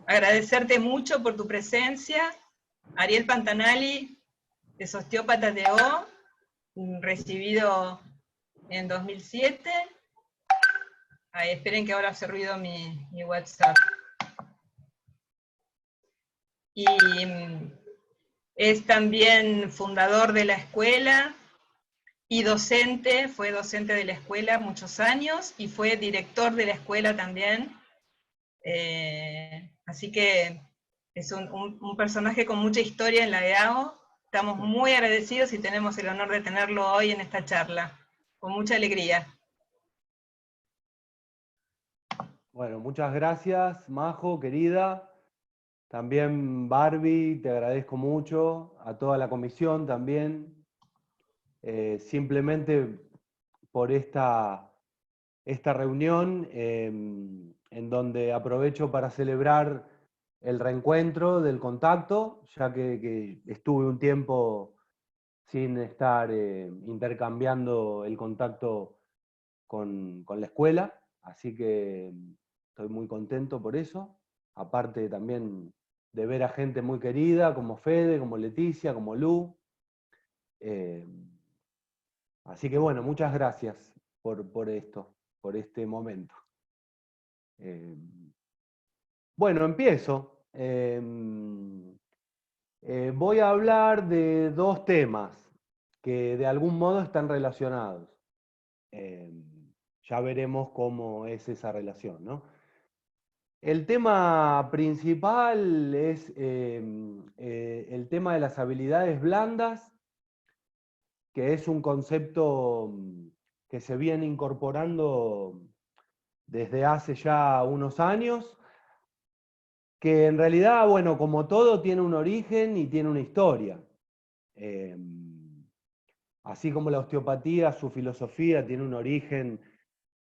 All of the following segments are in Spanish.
agradecerte mucho por tu presencia. Ariel Pantanali, es osteópata de O, recibido en 2007. Ay, esperen que ahora hace ruido mi WhatsApp. Y es también fundador de la escuela y docente, fue docente de la escuela muchos años y fue director de la escuela también. Así que es un personaje con mucha historia en la EAO. Estamos muy agradecidos y tenemos el honor de tenerlo hoy en esta charla, con mucha alegría. Bueno, muchas gracias, Majo, querida. También Barbie, te agradezco mucho, a toda la comisión también. Simplemente por esta reunión en donde aprovecho para celebrar el reencuentro del contacto, ya que estuve un tiempo sin estar intercambiando el contacto con la escuela, así que estoy muy contento por eso, aparte también de ver a gente muy querida como Fede, como Leticia, como Lu. Así que bueno, muchas gracias por esto, por este momento. Bueno, empiezo. Voy a hablar de dos temas que de algún modo están relacionados. Ya veremos cómo es esa relación, ¿no? El tema principal es el tema de las habilidades blandas, que es un concepto que se viene incorporando desde hace ya unos años, que en realidad, bueno, como todo, tiene un origen y tiene una historia. Así como la osteopatía, su filosofía tiene un origen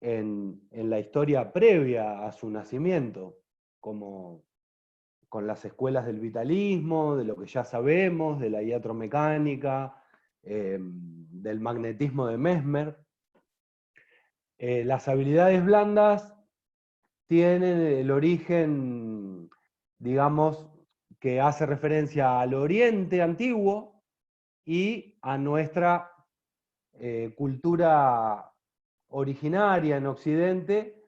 en la historia previa a su nacimiento, como con las escuelas del vitalismo, de lo que ya sabemos, de la iatromecánica, del magnetismo de Mesmer. Las habilidades blandas tienen el origen, digamos, que hace referencia al Oriente antiguo y a nuestra cultura originaria en Occidente,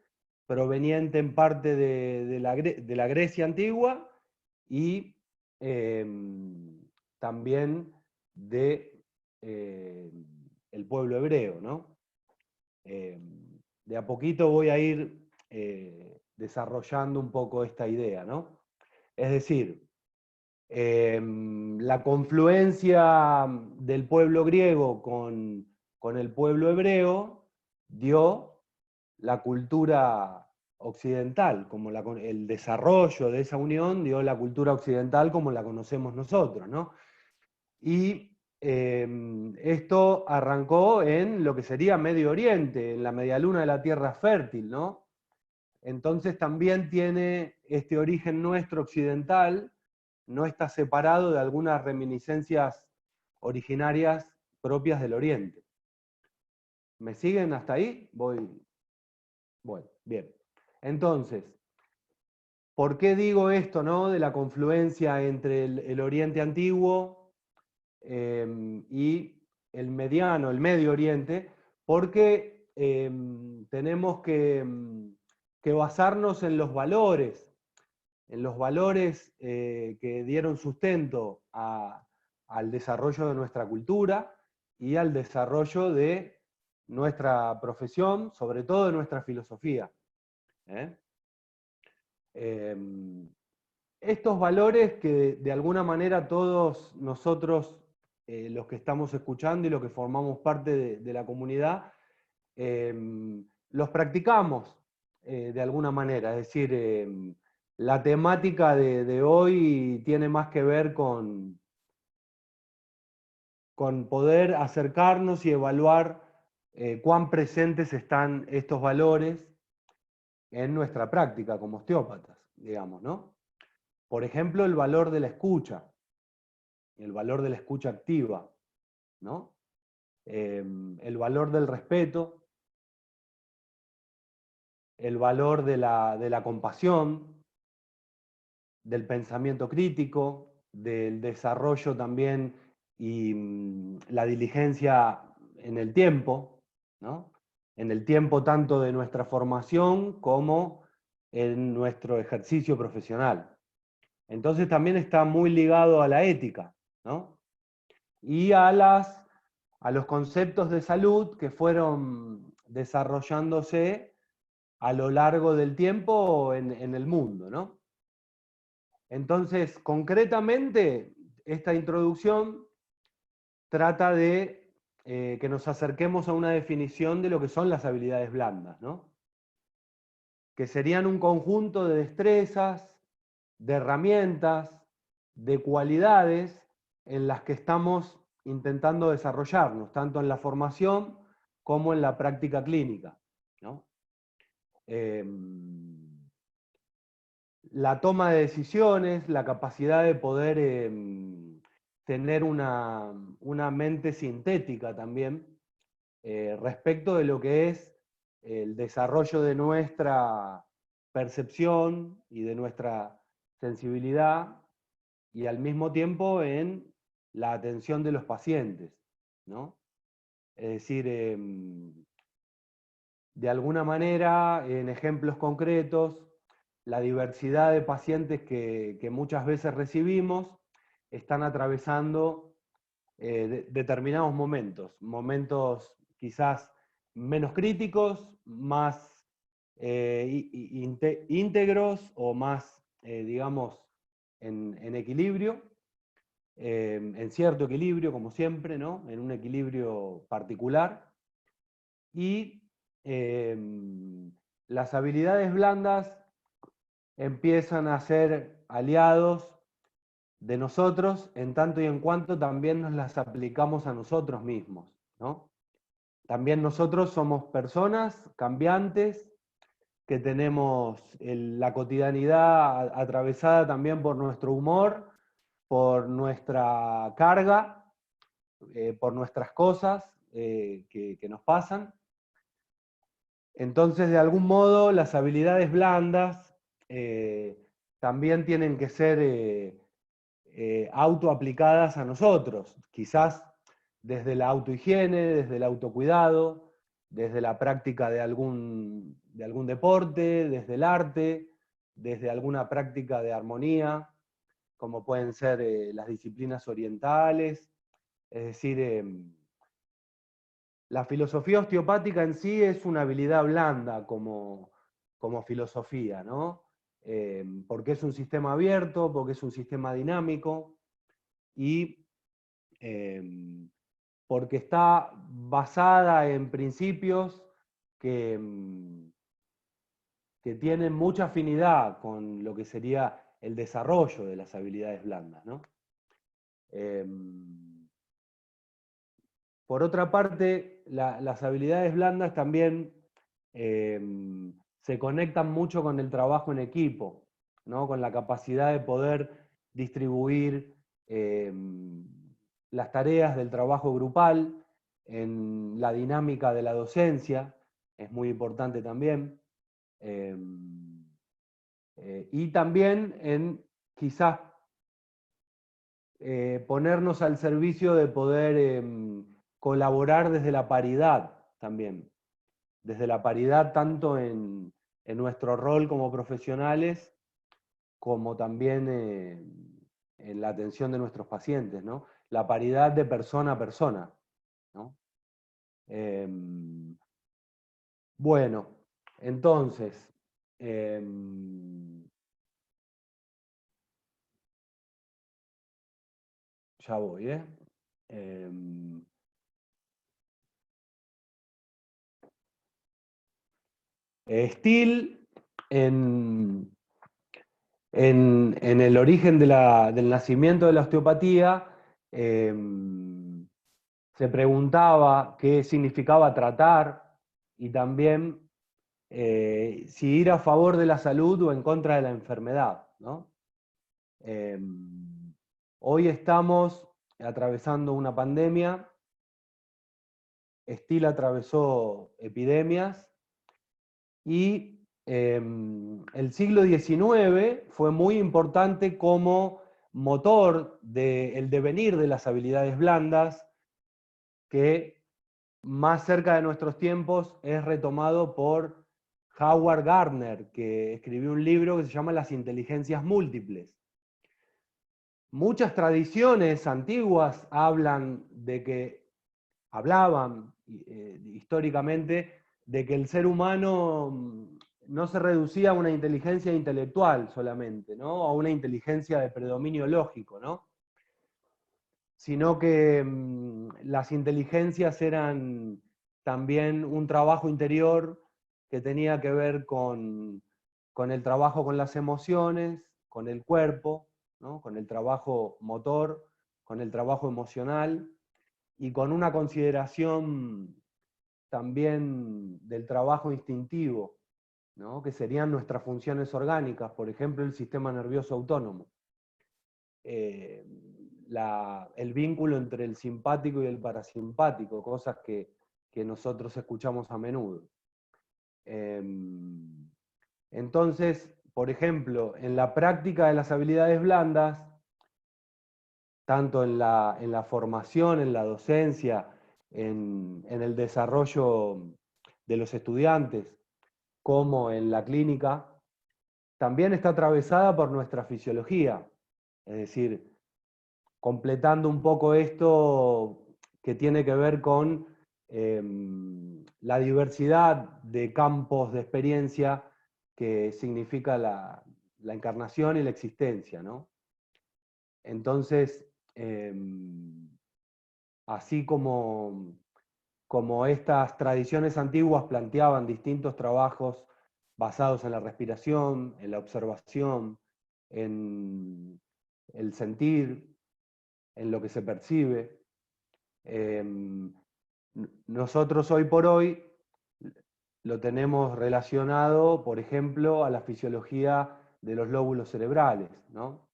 proveniente en parte de la Grecia antigua y también de el pueblo hebreo, ¿no? De a poquito voy a ir desarrollando un poco esta idea, ¿no? Es decir, la confluencia del pueblo griego con el pueblo hebreo dio la cultura occidental, como el desarrollo de esa unión dio la cultura occidental como la conocemos nosotros, ¿no? Y esto arrancó en lo que sería Medio Oriente, en la medialuna de la tierra fértil, ¿no? Entonces también tiene este origen nuestro occidental, no está separado de algunas reminiscencias originarias propias del Oriente. ¿Me siguen hasta ahí? Bueno, bien. Entonces, ¿por qué digo esto, no? De la confluencia entre el Oriente antiguo y el mediano, el Medio Oriente, porque tenemos que basarnos en los valores que dieron sustento al desarrollo de nuestra cultura y al desarrollo de nuestra profesión, sobre todo de nuestra filosofía. Estos valores que de alguna manera todos nosotros, los que estamos escuchando y los que formamos parte de la comunidad, los practicamos de alguna manera. Es decir, la temática de hoy tiene más que ver con poder acercarnos y evaluar cuán presentes están estos valores en nuestra práctica como osteópatas, digamos, ¿no? Por ejemplo, el valor de la escucha activa, ¿no? El valor del respeto, el valor de la compasión, del pensamiento crítico, del desarrollo también y la diligencia en el tiempo, ¿no? En el tiempo tanto de nuestra formación como en nuestro ejercicio profesional. Entonces también está muy ligado a la ética, ¿no? Y a los conceptos de salud que fueron desarrollándose a lo largo del tiempo en el mundo, ¿no? Entonces, concretamente, esta introducción trata de que nos acerquemos a una definición de lo que son las habilidades blandas, ¿no? Que serían un conjunto de destrezas, de herramientas, de cualidades en las que estamos intentando desarrollarnos, tanto en la formación como en la práctica clínica, ¿no? La toma de decisiones, la capacidad de poder tener una mente sintética también respecto de lo que es el desarrollo de nuestra percepción y de nuestra sensibilidad, y al mismo tiempo en la atención de los pacientes, ¿no? Es decir, de alguna manera, en ejemplos concretos, la diversidad de pacientes que muchas veces recibimos están atravesando determinados momentos quizás menos críticos, más íntegros o más, digamos, en equilibrio, en cierto equilibrio, como siempre, ¿no? En un equilibrio particular. Y las habilidades blandas empiezan a ser aliados de nosotros en tanto y en cuanto también nos las aplicamos a nosotros mismos, ¿no? También nosotros somos personas cambiantes que tenemos la cotidianidad atravesada también por nuestro humor, por nuestra carga, por nuestras cosas que nos pasan. Entonces, de algún modo, las habilidades blandas también tienen que ser autoaplicadas a nosotros, quizás desde la autohigiene, desde el autocuidado, desde la práctica de algún deporte, desde el arte, desde alguna práctica de armonía, como pueden ser las disciplinas orientales. Es decir, la filosofía osteopática en sí es una habilidad blanda como filosofía, ¿no? Porque es un sistema abierto, porque es un sistema dinámico y porque está basada en principios que tienen mucha afinidad con lo que sería el desarrollo de las habilidades blandas, ¿no? Por otra parte, las habilidades blandas también se conectan mucho con el trabajo en equipo, ¿no? Con la capacidad de poder distribuir las tareas del trabajo grupal, en la dinámica de la docencia, es muy importante también, y también en quizás ponernos al servicio de poder colaborar desde la paridad también, desde la paridad tanto en nuestro rol como profesionales, como también en la atención de nuestros pacientes, ¿no? La paridad de persona a persona, ¿no? Bueno, entonces, ya voy, ¿eh? Steele, en el origen del nacimiento de la osteopatía, se preguntaba qué significaba tratar y también si ir a favor de la salud o en contra de la enfermedad, ¿no? Hoy estamos atravesando una pandemia. Steele atravesó epidemias y el siglo XIX fue muy importante como motor del devenir de las habilidades blandas, que más cerca de nuestros tiempos es retomado por Howard Gardner, que escribió un libro que se llama Las inteligencias múltiples. Muchas tradiciones antiguas hablaban históricamente de que el ser humano no se reducía a una inteligencia intelectual solamente, ¿no? A una inteligencia de predominio lógico, ¿no? Sino que las inteligencias eran también un trabajo interior que tenía que ver con el trabajo con las emociones, con el cuerpo, ¿no? Con el trabajo motor, con el trabajo emocional, y con una consideración también del trabajo instintivo, ¿no? Que serían nuestras funciones orgánicas, por ejemplo, el sistema nervioso autónomo. El vínculo entre el simpático y el parasimpático, cosas que nosotros escuchamos a menudo. Entonces, por ejemplo, en la práctica de las habilidades blandas, tanto en la formación, en la docencia, en el desarrollo de los estudiantes, como en la clínica, también está atravesada por nuestra fisiología. Es decir, completando un poco esto que tiene que ver con la diversidad de campos de experiencia que significa la encarnación y la existencia, ¿no? Entonces, así como estas tradiciones antiguas planteaban distintos trabajos basados en la respiración, en la observación, en el sentir, en lo que se percibe, nosotros hoy por hoy lo tenemos relacionado, por ejemplo, a la fisiología de los lóbulos cerebrales, ¿no?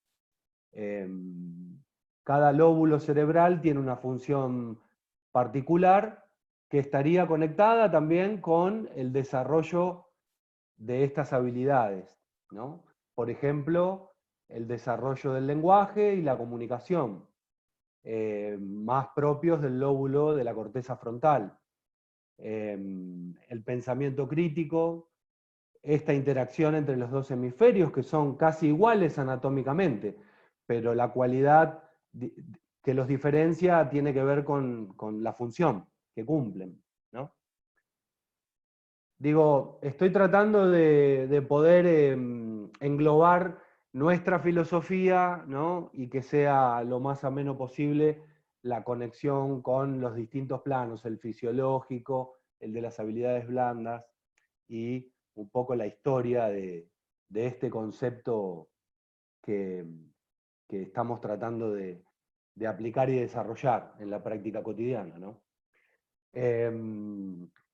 Cada lóbulo cerebral tiene una función particular que estaría conectada también con el desarrollo de estas habilidades, ¿no? Por ejemplo, el desarrollo del lenguaje y la comunicación, más propios del lóbulo de la corteza frontal. El pensamiento crítico, esta interacción entre los dos hemisferios que son casi iguales anatómicamente, pero la cualidad que los diferencia tiene que ver con la función que cumplen, ¿no? Digo, estoy tratando de poder englobar nuestra filosofía, ¿no? Y que sea lo más ameno posible la conexión con los distintos planos, el fisiológico, el de las habilidades blandas, y un poco la historia de este concepto que estamos tratando de aplicar y desarrollar en la práctica cotidiana, ¿no?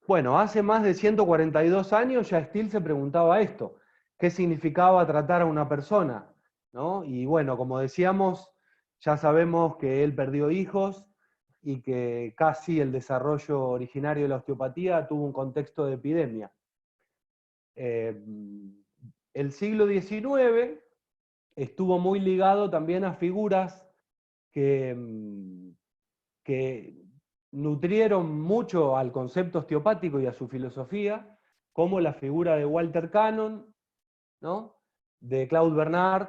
Bueno, hace más de 142 años ya Steele se preguntaba esto: ¿qué significaba tratar a una persona? ¿No? Y bueno, como decíamos, ya sabemos que él perdió hijos y que casi el desarrollo originario de la osteopatía tuvo un contexto de epidemia. El siglo XIX estuvo muy ligado también a figuras que nutrieron mucho al concepto osteopático y a su filosofía, como la figura de Walter Cannon, ¿no? De Claude Bernard,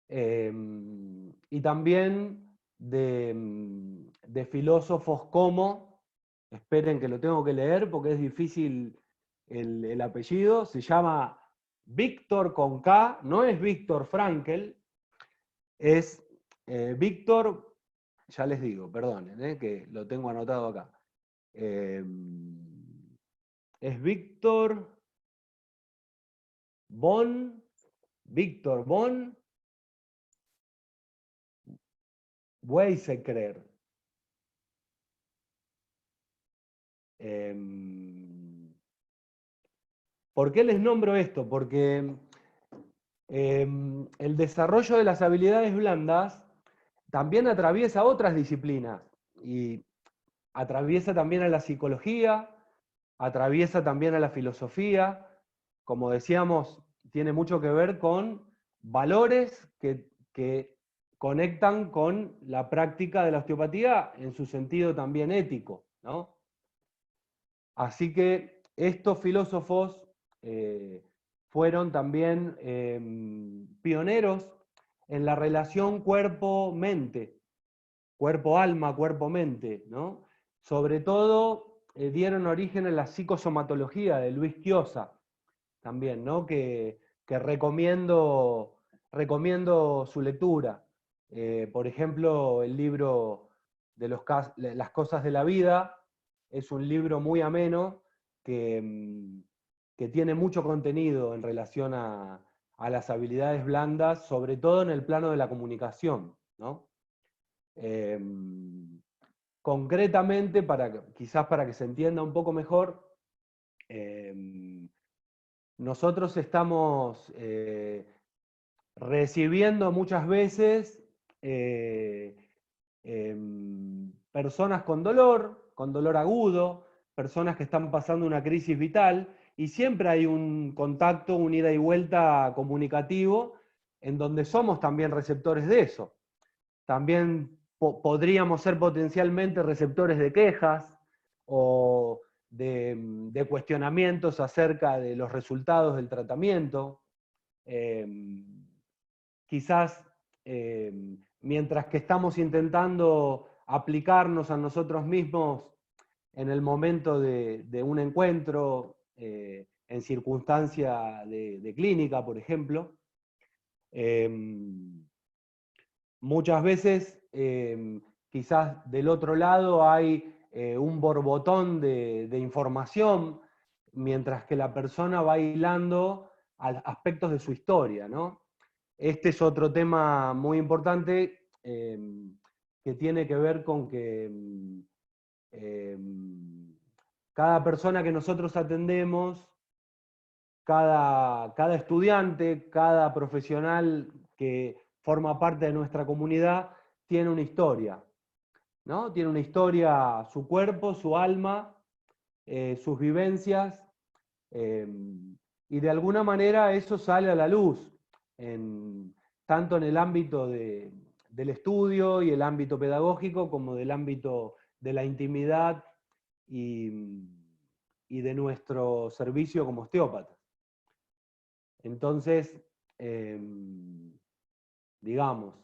y también de filósofos como, esperen que lo tengo que leer porque es difícil el apellido, se llama Víctor con K, no es Víctor Frankl, es Víctor, ya les digo, perdonen, que lo tengo anotado acá. Es Víctor von Weizsäcker. ¿Por qué les nombro esto? Porque el desarrollo de las habilidades blandas también atraviesa otras disciplinas y atraviesa también a la psicología, atraviesa también a la filosofía, como decíamos, tiene mucho que ver con valores que conectan con la práctica de la osteopatía en su sentido también ético, ¿no? Así que estos filósofos fueron también pioneros en la relación cuerpo-mente, cuerpo-alma, cuerpo-mente, ¿no? Sobre todo dieron origen a la psicosomatología de Luis Chiosa, también, ¿no? Que recomiendo su lectura. Por ejemplo, el libro de las cosas de la vida es un libro muy ameno que tiene mucho contenido en relación a las habilidades blandas, sobre todo en el plano de la comunicación, ¿no? Concretamente, quizás para que se entienda un poco mejor, nosotros estamos recibiendo muchas veces personas con dolor agudo, personas que están pasando una crisis vital, y siempre hay un contacto, un ida y vuelta comunicativo, en donde somos también receptores de eso. También podríamos ser potencialmente receptores de quejas o de cuestionamientos acerca de los resultados del tratamiento. Quizás mientras que estamos intentando aplicarnos a nosotros mismos en el momento de un encuentro, en circunstancia de clínica, por ejemplo, muchas veces quizás del otro lado hay un borbotón de información, mientras que la persona va hilando aspectos de su historia, ¿no? Este es otro tema muy importante que tiene que ver con que cada persona que nosotros atendemos, cada estudiante, cada profesional que forma parte de nuestra comunidad, tiene una historia, ¿no? Tiene una historia, su cuerpo, su alma, sus vivencias, y de alguna manera eso sale a la luz, tanto en el ámbito del estudio y el ámbito pedagógico, como del ámbito de la intimidad y de nuestro servicio como osteópatas. Entonces, digamos,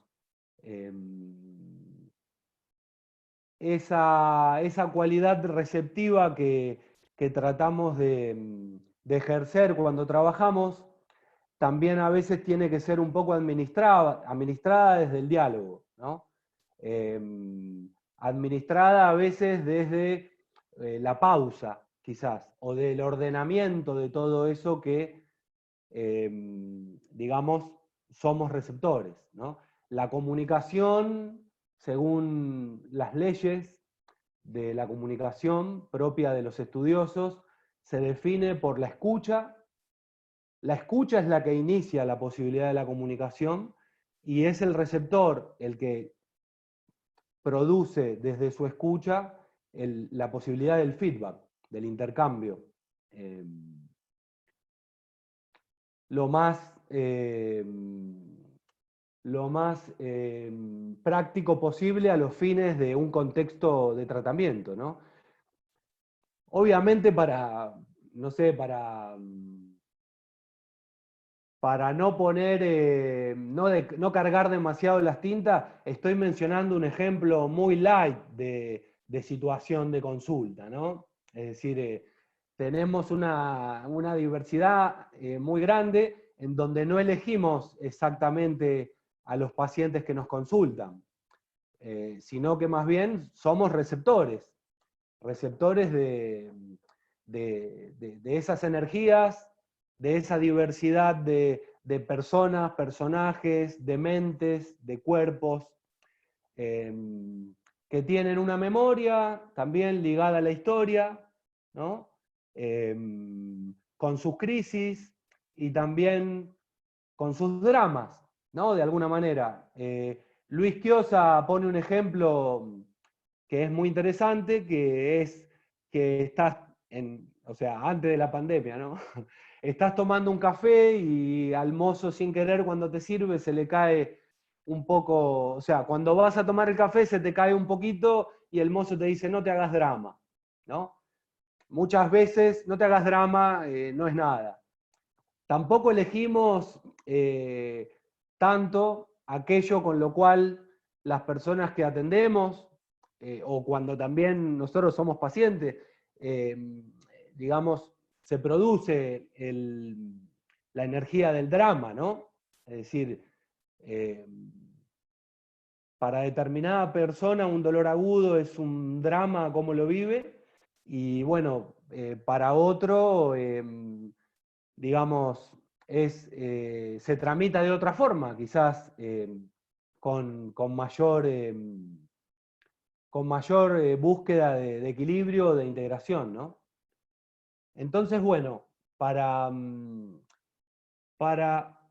esa cualidad receptiva que tratamos de ejercer cuando trabajamos, también a veces tiene que ser un poco administrada desde el diálogo, ¿no? Administrada a veces desde la pausa, quizás, o del ordenamiento de todo eso que, digamos, somos receptores, ¿no? La comunicación, según las leyes de la comunicación propia de los estudiosos, se define por la escucha. La escucha es la que inicia la posibilidad de la comunicación y es el receptor el que produce desde su escucha la posibilidad del feedback, del intercambio. Lo más práctico posible a los fines de un contexto de tratamiento, ¿no? Obviamente no sé, para no poner, no cargar demasiado las tintas, estoy mencionando un ejemplo muy light de situación de consulta, ¿no? Es decir, tenemos una diversidad muy grande en donde no elegimos exactamente a los pacientes que nos consultan, sino que más bien somos receptores de esas energías, de esa diversidad de personas, personajes, de mentes, de cuerpos, que tienen una memoria también ligada a la historia, ¿no? Con sus crisis y también con sus dramas, ¿no? De alguna manera. Luis Chiosa pone un ejemplo que es muy interesante, que es que estás o sea, antes de la pandemia, ¿no? estás tomando un café y al mozo sin querer cuando te sirve se le cae un poco, o sea, cuando vas a tomar el café se te cae un poquito y el mozo te dice no te hagas drama, ¿no? Muchas veces no te hagas drama, no es nada. Tampoco elegimos tanto aquello con lo cual las personas que atendemos, o cuando también nosotros somos pacientes, eh, digamos, se produce la energía del drama, ¿no? Es decir, eh, para determinada persona un dolor agudo es un drama, cómo lo vive, y bueno, para otro, digamos, se tramita de otra forma, quizás con mayor, búsqueda de equilibrio, de integración, ¿no? Entonces, bueno, para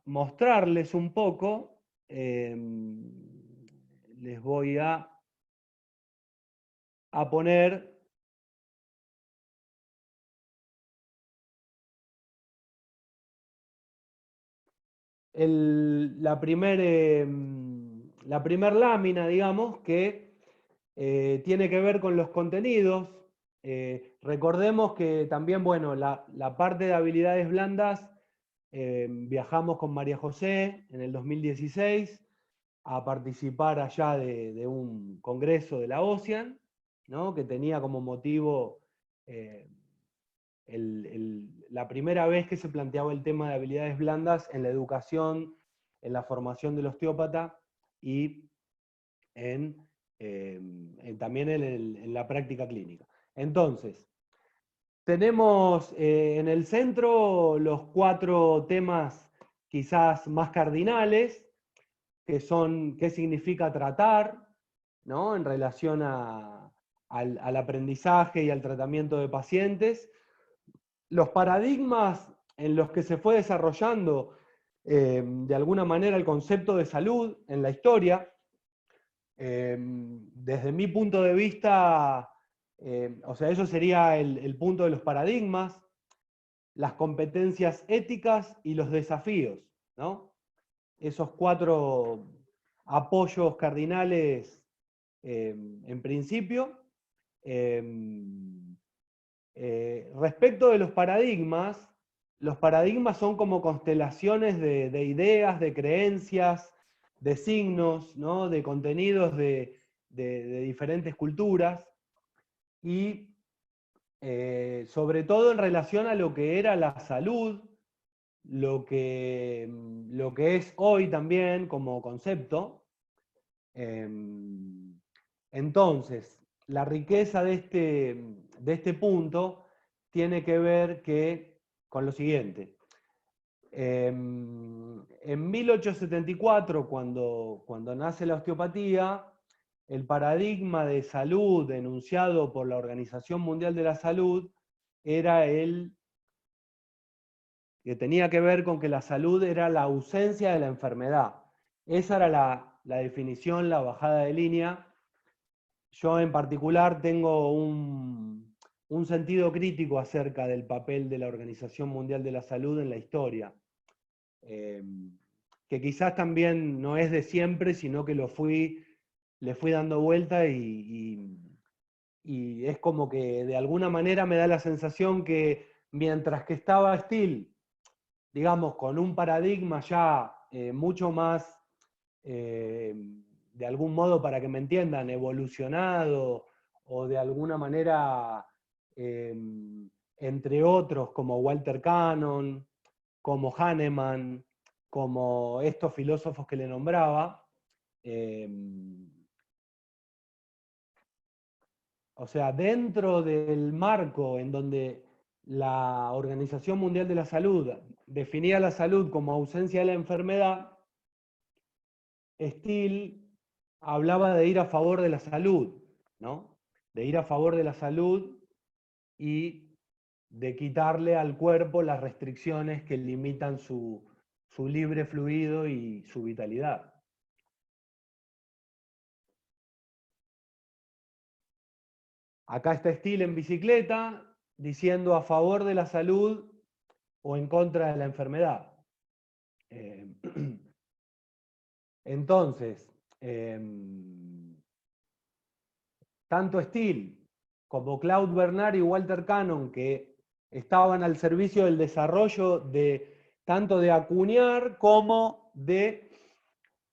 mostrarles un poco, les voy a poner la primer lámina, digamos, que tiene que ver con los contenidos. Recordemos que también, bueno, la parte de habilidades blandas, viajamos con María José en el 2016 a participar allá de un congreso de la OCEAN, ¿no? Que tenía como motivo la primera vez que se planteaba el tema de habilidades blandas en la educación, en la formación del osteópata y también en la práctica clínica. Entonces, tenemos en el centro los 4 temas quizás más cardinales, que son qué significa tratar, ¿no? En relación al aprendizaje y al tratamiento de pacientes. Los paradigmas en los que se fue desarrollando de alguna manera el concepto de salud en la historia. Desde mi punto de vista, o sea, eso sería el punto de los paradigmas, las competencias éticas y los desafíos, ¿no? Esos 4 apoyos cardinales en principio. Respecto de los paradigmas son como constelaciones de ideas, de creencias, de signos, ¿no? De contenidos de diferentes culturas, y sobre todo en relación a lo que era la salud, lo que es hoy también como concepto. Entonces, la riqueza de este punto tiene que ver con lo siguiente. En 1874, cuando nace la osteopatía, el paradigma de salud enunciado por la Organización Mundial de la Salud era que tenía que ver con que la salud era la ausencia de la enfermedad. Esa era la definición, la bajada de línea. Yo en particular tengo un sentido crítico acerca del papel de la Organización Mundial de la Salud en la historia, que quizás también no es de siempre, sino que le fui dando vuelta y es como que de alguna manera me da la sensación que mientras que estaba Steele, digamos, con un paradigma ya mucho más, de algún modo, para que me entiendan, evolucionado, o de alguna manera, entre otros, como Walter Cannon, como Hahnemann, como estos filósofos que le nombraba, o sea, dentro del marco en donde la Organización Mundial de la Salud definía la salud como ausencia de la enfermedad, Steele hablaba de ir a favor de la salud, ¿no? De ir a favor de la salud y de quitarle al cuerpo las restricciones que limitan su libre fluido y su vitalidad. Acá está Steele en bicicleta, diciendo a favor de la salud o en contra de la enfermedad. Entonces, tanto Steele como Claude Bernard y Walter Cannon, que estaban al servicio del desarrollo tanto de acuñar como de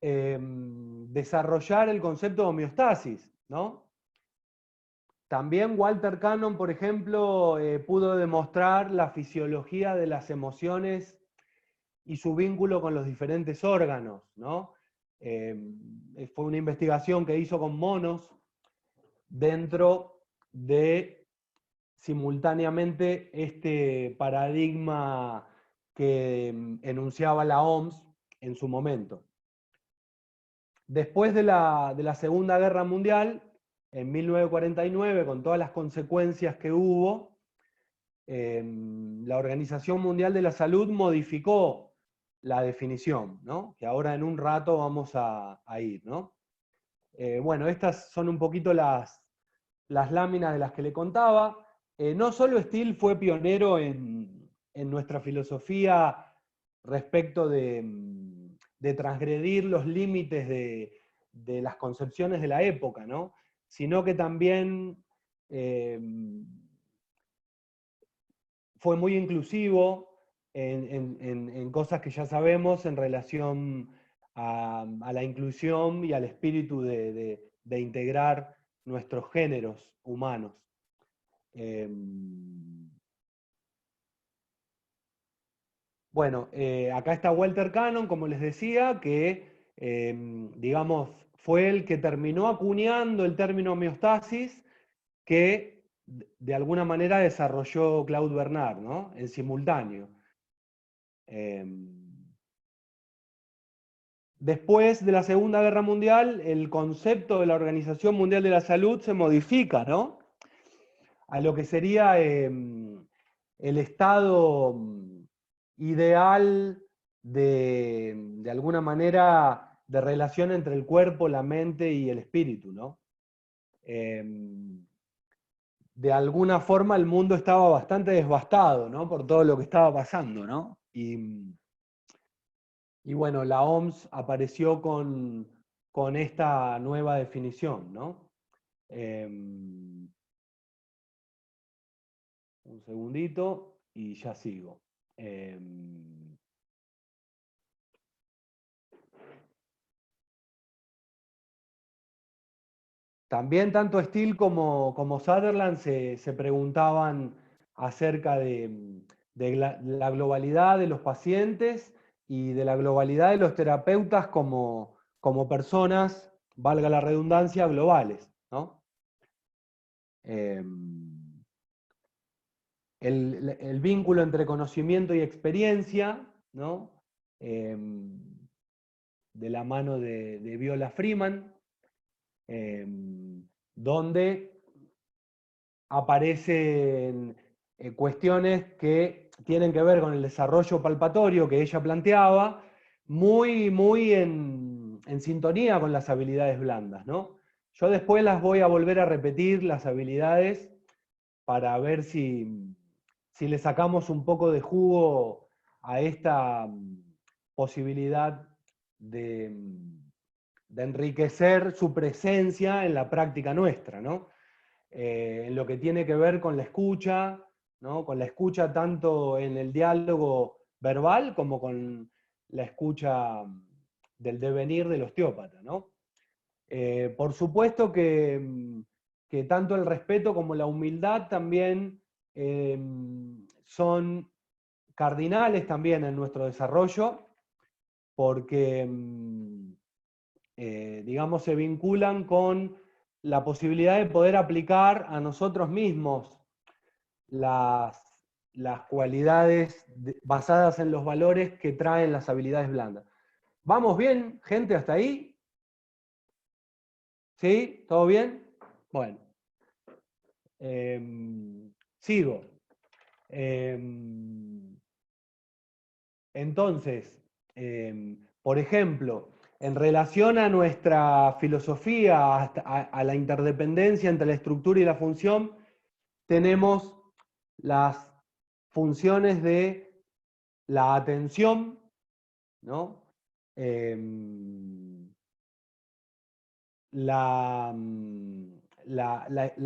desarrollar el concepto de homeostasis, ¿no? También Walter Cannon, por ejemplo, pudo demostrar la fisiología de las emociones y su vínculo con los diferentes órganos, ¿no? Fue una investigación que hizo con monos dentro de simultáneamente este paradigma que enunciaba la OMS en su momento. Después de la Segunda Guerra Mundial, en 1949, con todas las consecuencias que hubo, la Organización Mundial de la Salud modificó la definición, ¿no? Que ahora en un rato vamos a ir, ¿no? Bueno, estas son un poquito las láminas de las que le contaba. No solo Steele fue pionero en nuestra filosofía respecto de transgredir los límites de las concepciones de la época, ¿no? Sino que también fue muy inclusivo en cosas que ya sabemos en relación a la inclusión y al espíritu de integrar nuestros géneros humanos. Bueno, acá está Walter Cannon, como les decía, que digamos, fue el que terminó acuñando el término homeostasis, que de alguna manera desarrolló Claude Bernard, ¿no? En simultáneo. Después de la Segunda Guerra Mundial, el concepto de la Organización Mundial de la Salud se modifica, ¿no? A lo que sería el estado ideal de alguna manera de relación entre el cuerpo, la mente y el espíritu, ¿no? De alguna forma el mundo estaba bastante devastado, ¿no? Por todo lo que estaba pasando, ¿no? Y bueno, la OMS apareció con esta nueva definición, ¿no? Un segundito y ya sigo. También tanto Steele como Sutherland se preguntaban acerca de la globalidad de los pacientes y de la globalidad de los terapeutas como personas, valga la redundancia, globales, ¿no? El vínculo entre conocimiento y experiencia, ¿no? De la mano de Viola Freeman, donde aparecen cuestiones que tienen que ver con el desarrollo palpatorio que ella planteaba, muy en sintonía con las habilidades blandas, ¿no? Yo después las voy a volver a repetir, las habilidades, para ver si le sacamos un poco de jugo a esta posibilidad de enriquecer su presencia en la práctica nuestra, ¿no? En lo que tiene que ver con la escucha, ¿no? Con la escucha tanto en el diálogo verbal como con la escucha del devenir del osteópata, ¿no? Por supuesto que tanto el respeto como la humildad también son cardinales también en nuestro desarrollo, porque digamos, se vinculan con la posibilidad de poder aplicar a nosotros mismos las cualidades basadas en los valores que traen las habilidades blandas. ¿Vamos bien, gente, hasta ahí? ¿Sí? ¿Todo bien? Bueno. Sigo. Entonces, por ejemplo, en relación a nuestra filosofía, a la interdependencia entre la estructura y la función, tenemos las funciones de la atención, ¿no? La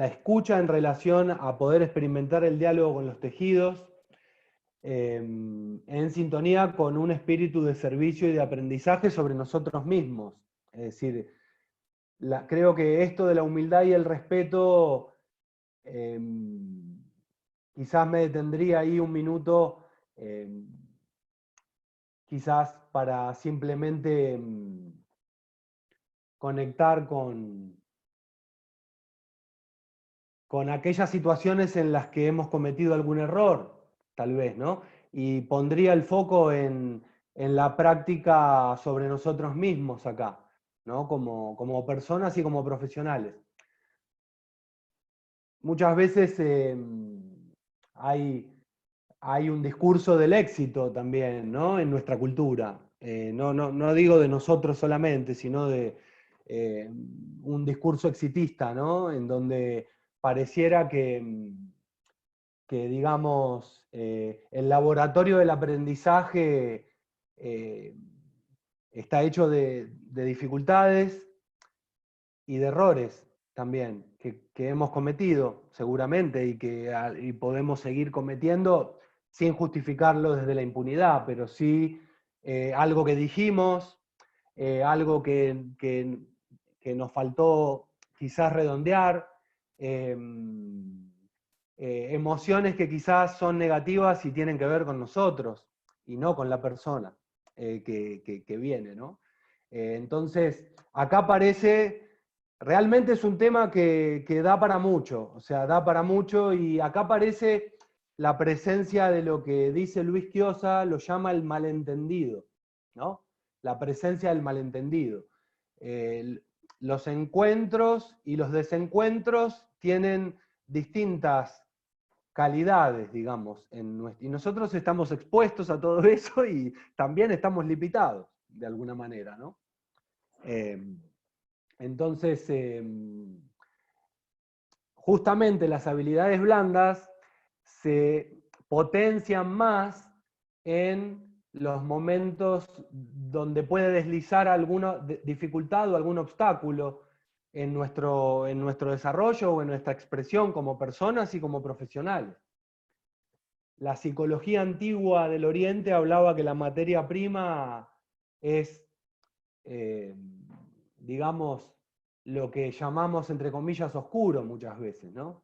escucha en relación a poder experimentar el diálogo con los tejidos, en sintonía con un espíritu de servicio y de aprendizaje sobre nosotros mismos. Es decir, creo que esto de la humildad y el respeto, quizás me detendría ahí un minuto, quizás para simplemente conectar con aquellas situaciones en las que hemos cometido algún error, tal vez, ¿no? Y pondría el foco en la práctica sobre nosotros mismos acá, ¿no? Como personas y como profesionales. Muchas veces hay un discurso del éxito también, ¿no? En nuestra cultura. No digo de nosotros solamente, sino de un discurso exitista, ¿no? En donde pareciera que digamos, el laboratorio del aprendizaje está hecho de dificultades y de errores también que hemos cometido seguramente y podemos seguir cometiendo sin justificarlo desde la impunidad, pero sí algo que dijimos, algo que nos faltó quizás redondear, emociones que quizás son negativas y tienen que ver con nosotros y no con la persona que viene, ¿no? Entonces, acá parece, realmente es un tema que da para mucho, o sea, da para mucho, y acá aparece la presencia de lo que dice Luis Quiosa, lo llama el malentendido, ¿no? La presencia del malentendido. Los encuentros y los desencuentros tienen distintas calidades, digamos, y nosotros estamos expuestos a todo eso y también estamos limitados, de alguna manera, ¿no? Entonces, justamente las habilidades blandas se potencian más en los momentos donde puede deslizar alguna dificultad o algún obstáculo en nuestro desarrollo o en nuestra expresión como personas y como profesionales. La psicología antigua del Oriente hablaba que la materia prima es, digamos, lo que llamamos, entre comillas, oscuro muchas veces, ¿no?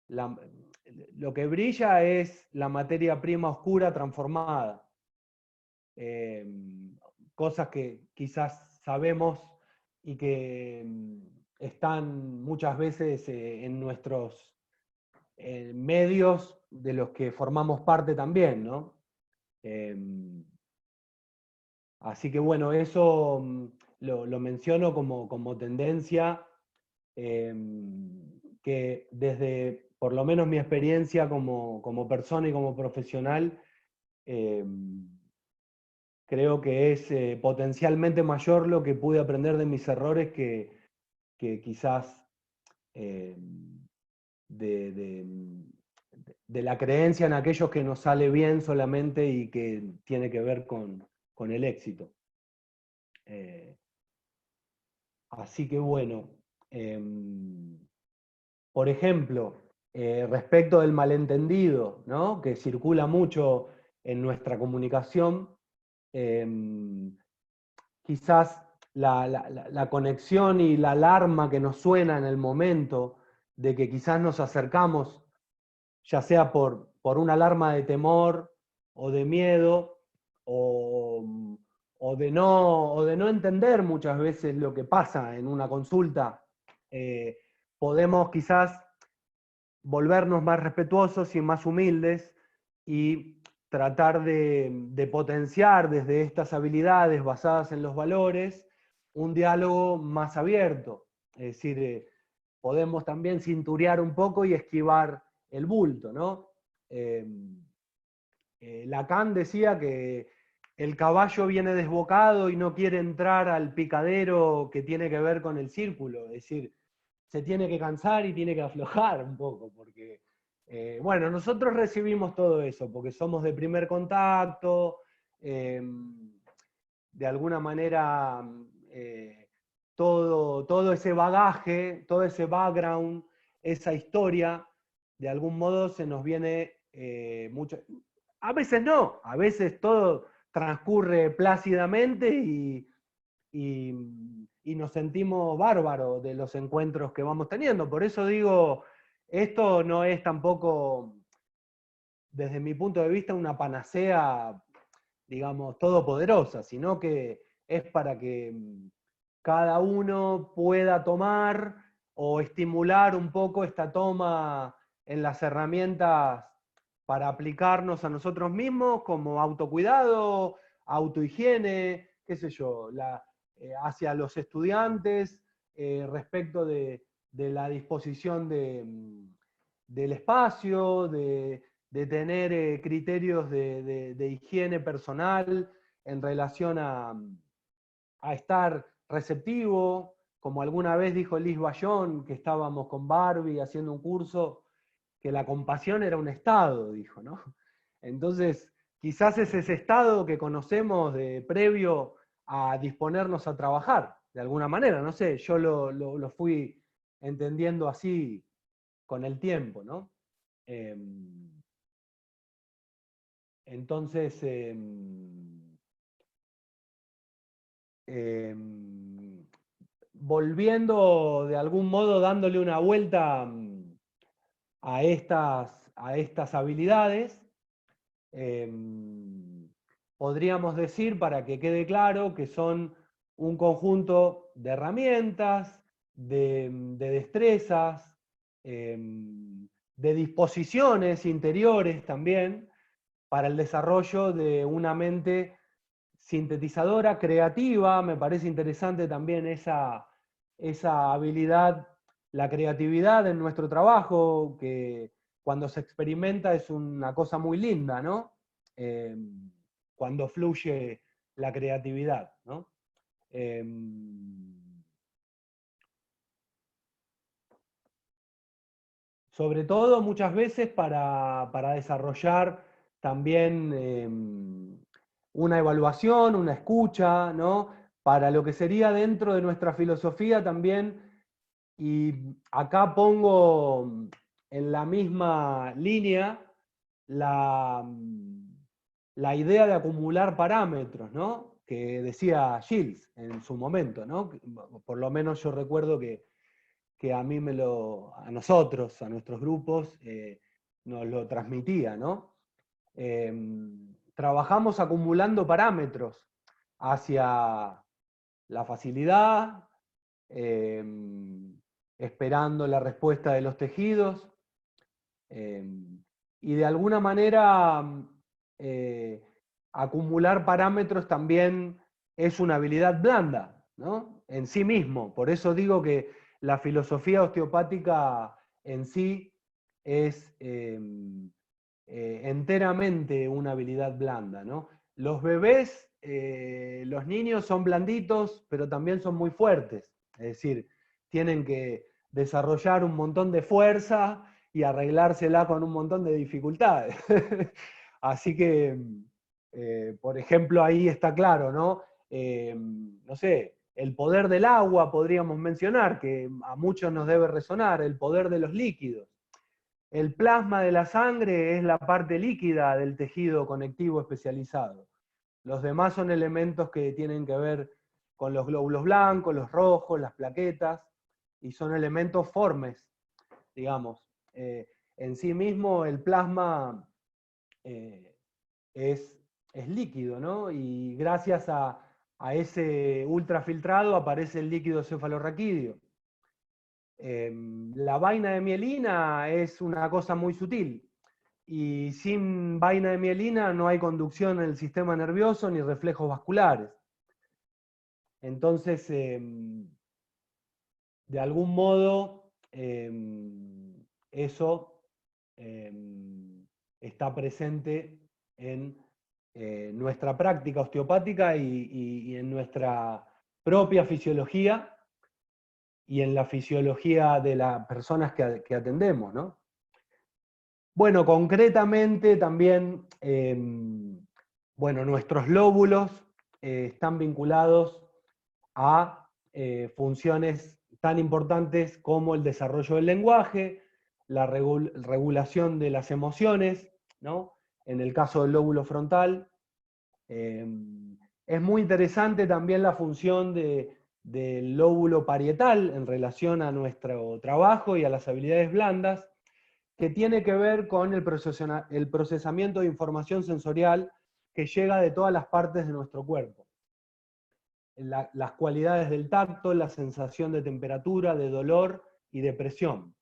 Lo que brilla es la materia prima oscura transformada. Cosas que quizás sabemos y que están muchas veces en nuestros medios de los que formamos parte también, ¿no? Así que bueno, eso lo menciono como tendencia que desde, por lo menos mi experiencia como persona y como profesional, creo que es potencialmente mayor lo que pude aprender de mis errores que quizás de la creencia en aquellos que nos sale bien solamente y que tiene que ver con el éxito. Así que bueno, por ejemplo, respecto del malentendido, ¿no? Que circula mucho en nuestra comunicación, quizás la conexión y la alarma que nos suena en el momento de que quizás nos acercamos, ya sea por una alarma de temor o de miedo, o de no entender muchas veces lo que pasa en una consulta, podemos quizás volvernos más respetuosos y más humildes y tratar de potenciar desde estas habilidades basadas en los valores un diálogo más abierto. Es decir, podemos también cinturear un poco y esquivar el bulto, ¿no? Lacan decía que el caballo viene desbocado y no quiere entrar al picadero que tiene que ver con el círculo, es decir, se tiene que cansar y tiene que aflojar un poco, porque Bueno, nosotros recibimos todo eso, porque somos de primer contacto, de alguna manera todo ese bagaje, todo ese background, esa historia, de algún modo se nos viene mucho. A veces no, a veces todo transcurre plácidamente y nos sentimos bárbaros de los encuentros que vamos teniendo. Por eso digo, esto no es tampoco, desde mi punto de vista, una panacea, digamos, todopoderosa, sino que es para que cada uno pueda tomar o estimular un poco esta toma en las herramientas para aplicarnos a nosotros mismos como autocuidado, autohigiene, qué sé yo, hacia los estudiantes respecto de la disposición del espacio, de tener criterios de higiene personal en relación a estar receptivo, como alguna vez dijo Liz Bayón, que estábamos con Barbie haciendo un curso, que la compasión era un estado, dijo, ¿no? Entonces, quizás es ese estado que conocemos previo a disponernos a trabajar, de alguna manera, no sé, yo lo fui entendiendo así con el tiempo, ¿no? Entonces, volviendo de algún modo, dándole una vuelta a estas habilidades, podríamos decir, para que quede claro, que son un conjunto de herramientas, de destrezas, de disposiciones interiores también, para el desarrollo de una mente sintetizadora, creativa. Me parece interesante también esa habilidad, la creatividad en nuestro trabajo, que cuando se experimenta es una cosa muy linda, ¿no? Cuando fluye la creatividad, ¿no? Sobre todo muchas veces para desarrollar también una evaluación, una escucha, ¿no? Para lo que sería dentro de nuestra filosofía también, y acá pongo en la misma línea la idea de acumular parámetros, ¿no? Que decía Gilles en su momento, ¿no? Por lo menos yo recuerdo que a mí a nosotros, a nuestros grupos, nos lo transmitía, ¿no? Trabajamos acumulando parámetros hacia la facilidad, esperando la respuesta de los tejidos, y de alguna manera acumular parámetros también es una habilidad blanda, ¿no? En sí mismo. Por eso digo que la filosofía osteopática en sí es enteramente una habilidad blanda, ¿no? Los bebés, los niños son blanditos, pero también son muy fuertes. Es decir, tienen que desarrollar un montón de fuerza y arreglársela con un montón de dificultades. Así que, por ejemplo, ahí está claro, ¿no? No sé, el poder del agua podríamos mencionar, que a muchos nos debe resonar, el poder de los líquidos. El plasma de la sangre es la parte líquida del tejido conectivo especializado. Los demás son elementos que tienen que ver con los glóbulos blancos, los rojos, las plaquetas, y son elementos formes, digamos. En sí mismo el plasma es líquido, ¿no? Y gracias a ese ultrafiltrado aparece el líquido cefalorraquídeo. La vaina de mielina es una cosa muy sutil, y sin vaina de mielina no hay conducción en el sistema nervioso ni reflejos vasculares. Entonces, de algún modo, eso está presente en nuestra práctica osteopática y en nuestra propia fisiología y en la fisiología de las personas que atendemos, ¿no? Bueno, concretamente también, bueno, nuestros lóbulos están vinculados a funciones tan importantes como el desarrollo del lenguaje, la regulación de las emociones, ¿no? En el caso del lóbulo frontal. Es muy interesante también la función del lóbulo parietal en relación a nuestro trabajo y a las habilidades blandas, que tiene que ver con el procesamiento de información sensorial que llega de todas las partes de nuestro cuerpo. Las cualidades del tacto, la sensación de temperatura, de dolor y de presión.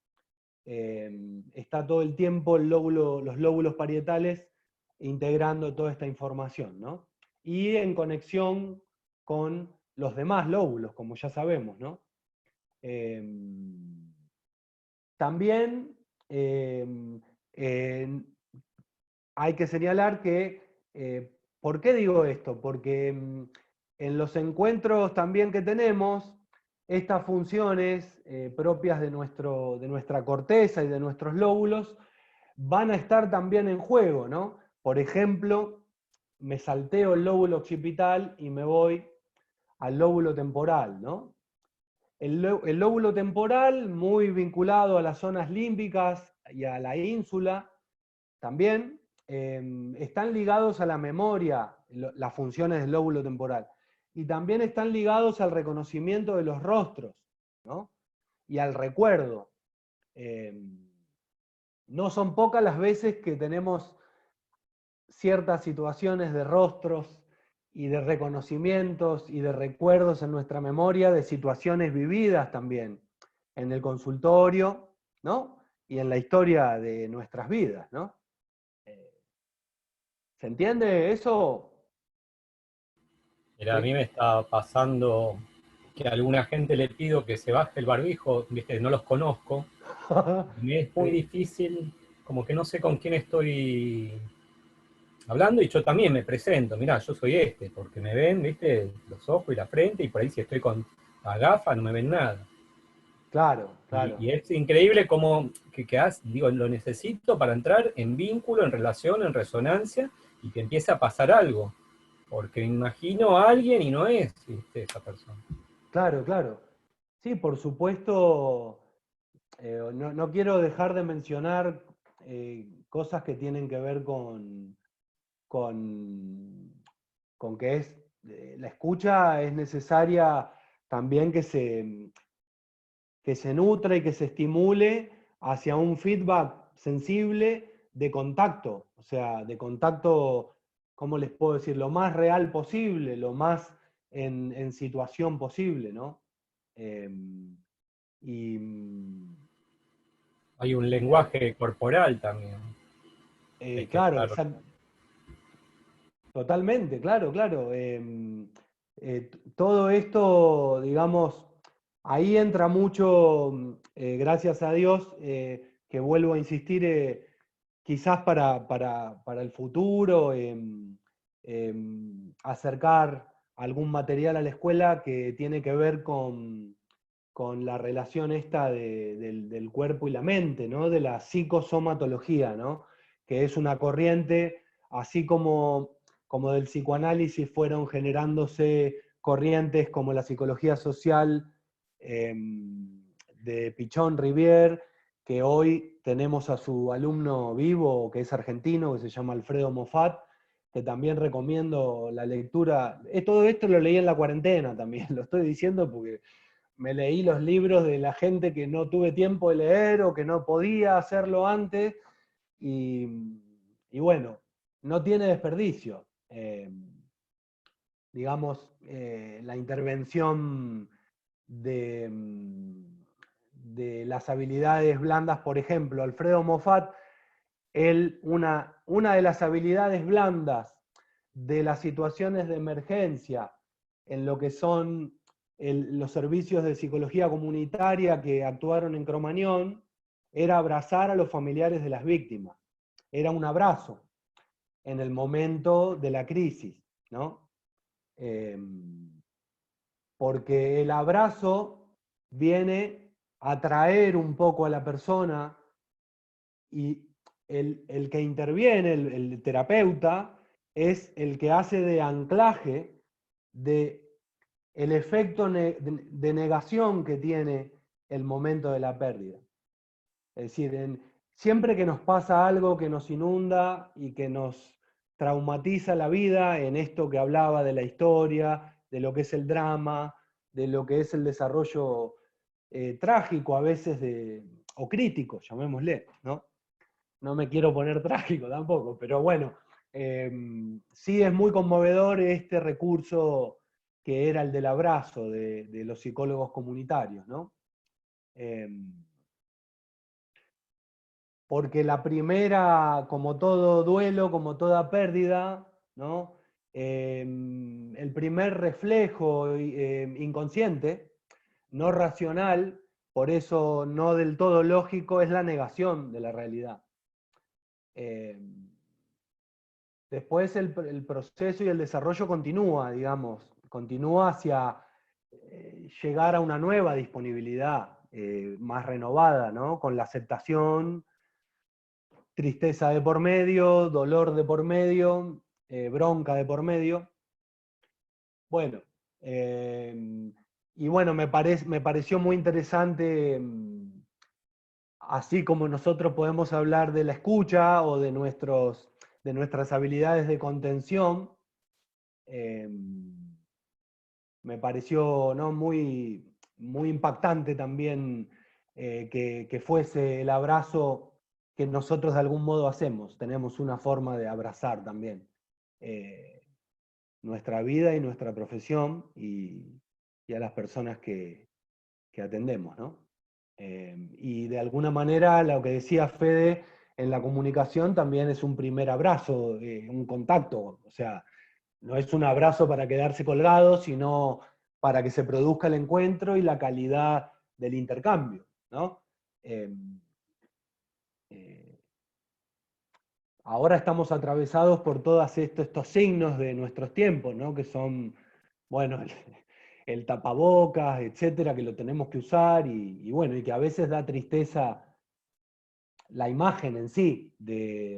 Está todo el tiempo los lóbulos parietales integrando toda esta información, ¿no? Y en conexión con los demás lóbulos, como ya sabemos, ¿no? También hay que señalar que, ¿por qué digo esto? Porque en los encuentros también que tenemos, estas funciones propias de nuestra corteza y de nuestros lóbulos van a estar también en juego, ¿no? Por ejemplo, me salteo el lóbulo occipital y me voy al lóbulo temporal, ¿no? El lóbulo temporal, muy vinculado a las zonas límbicas y a la ínsula, también están ligados a la memoria, las funciones del lóbulo temporal, y también están ligados al reconocimiento de los rostros, ¿no? Y al recuerdo. No son pocas las veces que tenemos ciertas situaciones de rostros y de reconocimientos y de recuerdos en nuestra memoria de situaciones vividas también en el consultorio, ¿no? Y en la historia de nuestras vidas, ¿no? ¿Se entiende eso? Mira, a mí me está pasando que a alguna gente le pido que se baje el barbijo, viste, no los conozco, y me es muy Sí, difícil, como que no sé con quién estoy hablando, y yo también me presento, mirá, yo soy este, porque me ven, viste, los ojos y la frente, y por ahí si estoy con la gafa no me ven nada. claro, Y claro. es increíble cómo digo, lo necesito para entrar en vínculo, en relación, en resonancia, y que empiece a pasar algo. Porque me imagino a alguien y no es, ¿viste? Esa persona. Claro, claro. Sí, por supuesto, no quiero dejar de mencionar cosas que tienen que ver con, con que la escucha es necesaria también que se nutra y que se estimule hacia un feedback sensible de contacto, o sea, de contacto, ¿cómo les puedo decir? Lo más real posible, lo más en situación posible, ¿no? Y, Hay un y lenguaje corporal también. Hay que claro, estar. totalmente, claro, claro. Todo esto, digamos, ahí entra mucho, gracias a Dios, que vuelvo a insistir, quizás para el futuro, acercar algún material a la escuela que tiene que ver con la relación esta del cuerpo y la mente, ¿no? De la psicosomatología, ¿no? Que es una corriente, así como del psicoanálisis fueron generándose corrientes como la psicología social de Pichon Rivière, que hoy tenemos a su alumno vivo, que es argentino, que se llama Alfredo Moffat, que también recomiendo la lectura. Todo esto lo leí en la cuarentena también, lo estoy diciendo porque me leí los libros de la gente que no tuve tiempo de leer o que no podía hacerlo antes, y bueno, no tiene desperdicio. Digamos, la intervención de, de las habilidades blandas, por ejemplo, Alfredo Moffat, una de las habilidades blandas de las situaciones de emergencia en lo que son los servicios de psicología comunitaria que actuaron en Cromañón, era abrazar a los familiares de las víctimas. Era un abrazo en el momento de la crisis, ¿no? Porque el abrazo viene a traer un poco a la persona y el que interviene, el terapeuta, es el que hace de anclaje de el efecto de negación que tiene el momento de la pérdida. Es decir, siempre que nos pasa algo que nos inunda y que nos traumatiza la vida, en esto que hablaba de la historia, de lo que es el drama, de lo que es el desarrollo trágico a veces, o crítico, llamémosle, ¿no? No me quiero poner trágico tampoco, pero bueno, sí es muy conmovedor este recurso que era el del abrazo de los psicólogos comunitarios, ¿no? Porque la primera, como todo duelo, como toda pérdida, ¿no? El primer reflejo inconsciente, no racional, por eso no del todo lógico, es la negación de la realidad. Después el proceso y el desarrollo continúa, digamos, continúa hacia llegar a una nueva disponibilidad, más renovada, ¿no? Con la aceptación, tristeza de por medio, dolor de por medio, bronca de por medio. Bueno, y bueno, me pareció muy interesante, así como nosotros podemos hablar de la escucha o de nuestras habilidades de contención, me pareció, ¿no?, muy, muy impactante también que fuese el abrazo que nosotros de algún modo hacemos. Tenemos una forma de abrazar también nuestra vida y nuestra profesión y a las personas que atendemos, ¿no? Y de alguna manera, lo que decía Fede, en la comunicación también es un primer abrazo, un contacto, o sea, no es un abrazo para quedarse colgado, sino para que se produzca el encuentro y la calidad del intercambio, ¿no? Ahora estamos atravesados por todos estos signos de nuestros tiempos, ¿no? Que son, bueno, el tapabocas, etcétera, que lo tenemos que usar y bueno, y que a veces da tristeza la imagen en sí,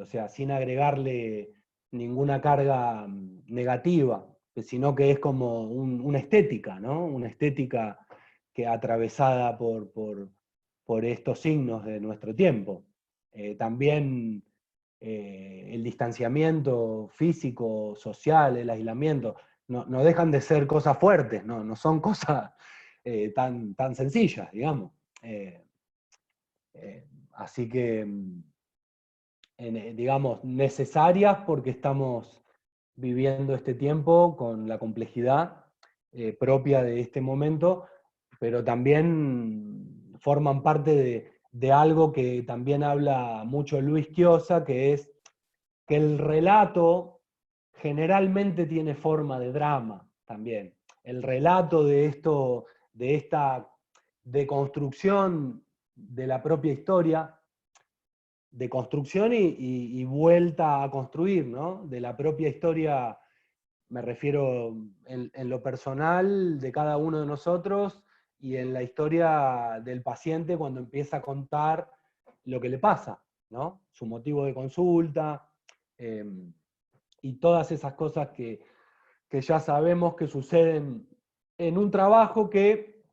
o sea, sin agregarle ninguna carga negativa, sino que es como una estética, ¿no? Una estética que atravesada por estos signos de nuestro tiempo. También el distanciamiento físico, social, el aislamiento, no dejan de ser cosas fuertes, no son cosas tan sencillas, digamos. Así que, digamos, necesarias porque estamos viviendo este tiempo con la complejidad propia de este momento, pero también forman parte de algo que también habla mucho Luis Chiosa, que es que el relato generalmente tiene forma de drama también. El relato de esta deconstrucción de la propia historia, de construcción y vuelta a construir, ¿no? De la propia historia, me refiero en lo personal de cada uno de nosotros y en la historia del paciente cuando empieza a contar lo que le pasa, ¿no? Su motivo de consulta, y todas esas cosas que ya sabemos que suceden en un trabajo que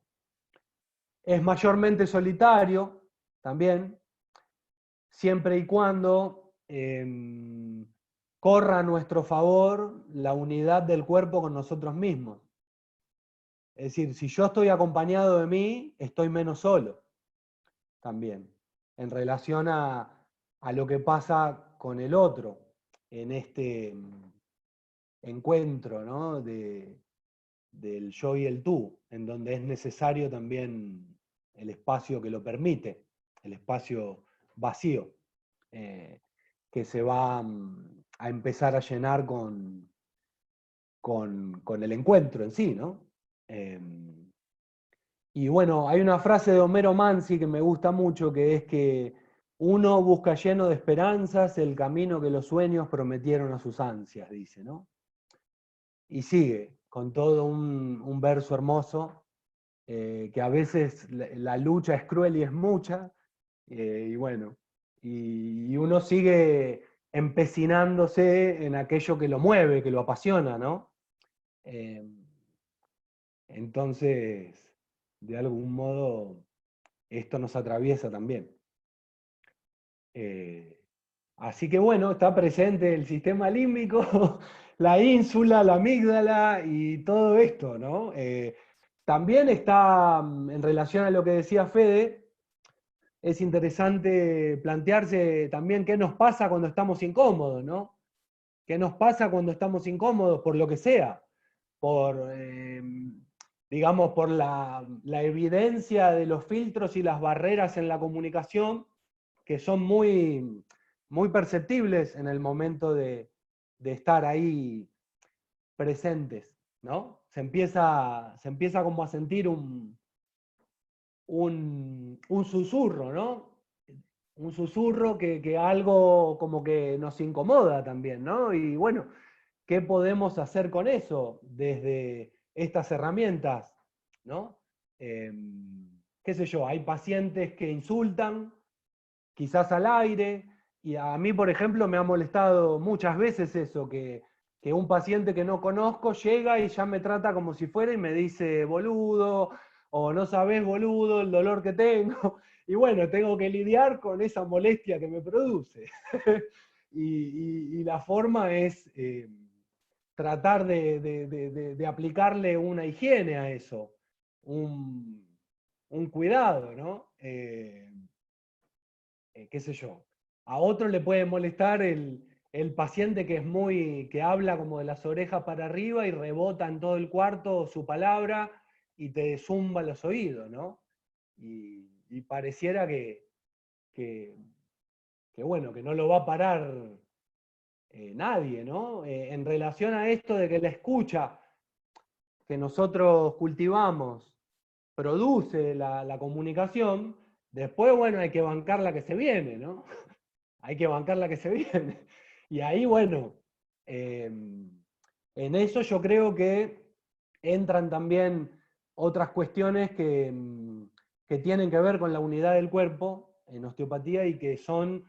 es mayormente solitario también, siempre y cuando corra a nuestro favor la unidad del cuerpo con nosotros mismos. Es decir, si yo estoy acompañado de mí, estoy menos solo también, en relación a lo que pasa con el otro en este encuentro, ¿no?, del yo y el tú, en donde es necesario también el espacio que lo permite, el espacio vacío, que se va a empezar a llenar con el encuentro en sí, ¿no? Y bueno, hay una frase de Homero Manzi que me gusta mucho, que es que uno busca lleno de esperanzas el camino que los sueños prometieron a sus ansias, dice, ¿no? Y sigue, con todo un verso hermoso, que a veces la lucha es cruel y es mucha, y bueno, y uno sigue empecinándose en aquello que lo mueve, que lo apasiona, ¿no? Entonces, de algún modo, esto nos atraviesa también. Así que bueno, está presente el sistema límbico, la ínsula, la amígdala y todo esto, ¿no? También está, en relación a lo que decía Fede, es interesante plantearse también qué nos pasa cuando estamos incómodos, ¿no? ¿Qué nos pasa cuando estamos incómodos por lo que sea? Por, digamos, por la evidencia de los filtros y las barreras en la comunicación, que son muy, muy perceptibles en el momento de estar ahí presentes, ¿no? Se empieza como a sentir un susurro, ¿no? Un susurro que algo como que nos incomoda también, ¿no? Y bueno, ¿qué podemos hacer con eso desde estas herramientas, ¿no? Qué sé yo, hay pacientes que insultan, quizás al aire, y a mí, por ejemplo, me ha molestado muchas veces eso, que un paciente que no conozco llega y ya me trata como si fuera y me dice boludo, o no sabés boludo el dolor que tengo, y bueno, tengo que lidiar con esa molestia que me produce. y la forma es tratar de aplicarle una higiene a eso, un cuidado, ¿no? Qué sé yo. A otro le puede molestar el paciente que habla como de las orejas para arriba y rebota en todo el cuarto su palabra y te zumba los oídos, ¿no? Y pareciera que, bueno, que no lo va a parar nadie, ¿no? En relación a esto de que la escucha que nosotros cultivamos produce la comunicación, después, bueno, hay que bancar la que se viene, ¿no? Hay que bancar la que se viene. Y ahí, bueno, en eso yo creo que entran también otras cuestiones que tienen que ver con la unidad del cuerpo en osteopatía y que son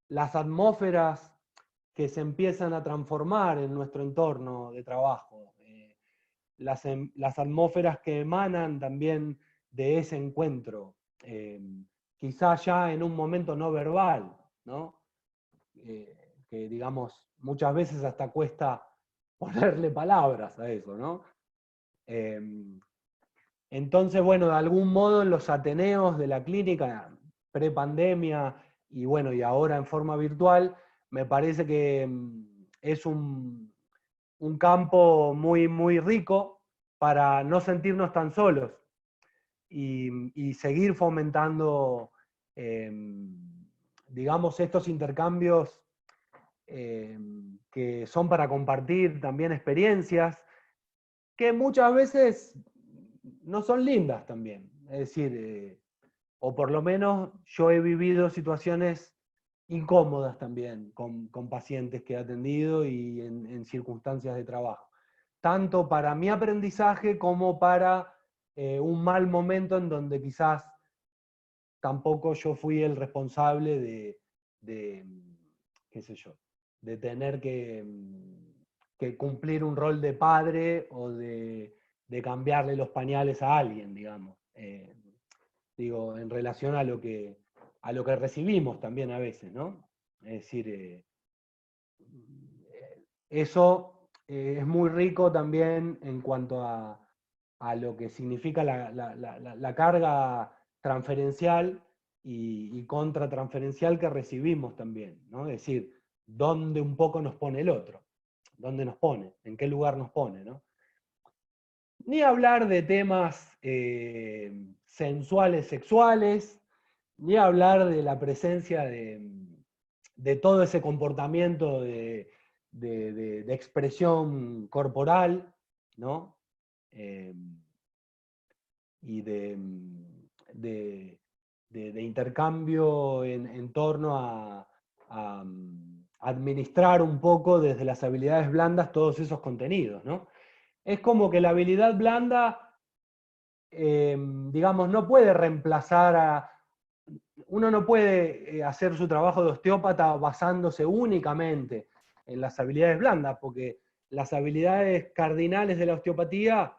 las atmósferas que se empiezan a transformar en nuestro entorno de trabajo. Las atmósferas que emanan también de ese encuentro, quizás ya en un momento no verbal, ¿no? Que digamos, muchas veces hasta cuesta ponerle palabras a eso, ¿no? Entonces, bueno, de algún modo en los ateneos de la clínica, prepandemia y bueno, y ahora en forma virtual, me parece que es un campo muy, muy rico para no sentirnos tan solos y seguir fomentando, digamos, estos intercambios que son para compartir también experiencias, que muchas veces no son lindas también. Es decir, o por lo menos yo he vivido situaciones incómodas también con pacientes que he atendido y en circunstancias de trabajo. Tanto para mi aprendizaje como para un mal momento en donde quizás tampoco yo fui el responsable de qué sé yo, de tener que cumplir un rol de padre o de cambiarle los pañales a alguien, digamos. Digo, en relación a lo que recibimos también a veces, ¿no? Es decir, eso es muy rico también en cuanto a lo que significa la carga transferencial y contratransferencial que recibimos también, ¿no? Es decir, dónde un poco nos pone el otro, dónde nos pone, en qué lugar nos pone, ¿no? Ni hablar de temas sensuales, sexuales, ni hablar de la presencia de todo ese comportamiento de expresión corporal, ¿no? Y de intercambio en torno a administrar un poco desde las habilidades blandas todos esos contenidos, ¿no? Es como que la habilidad blanda, digamos, no puede reemplazar a uno no puede hacer su trabajo de osteópata basándose únicamente en las habilidades blandas, porque las habilidades cardinales de la osteopatía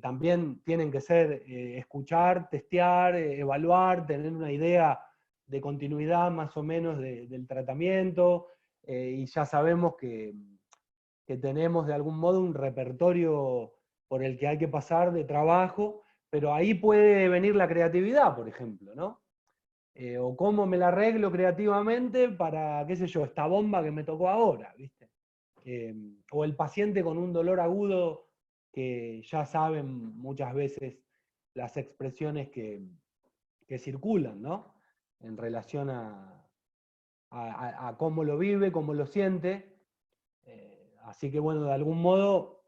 también tienen que ser escuchar, testear, evaluar, tener una idea de continuidad más o menos del tratamiento, y ya sabemos que tenemos de algún modo un repertorio por el que hay que pasar de trabajo, pero ahí puede venir la creatividad, por ejemplo, ¿no? O cómo me la arreglo creativamente para, qué sé yo, esta bomba que me tocó ahora, ¿viste? O el paciente con un dolor agudo que ya saben muchas veces las expresiones que circulan, ¿no? En relación a cómo lo vive, cómo lo siente. Así que bueno, de algún modo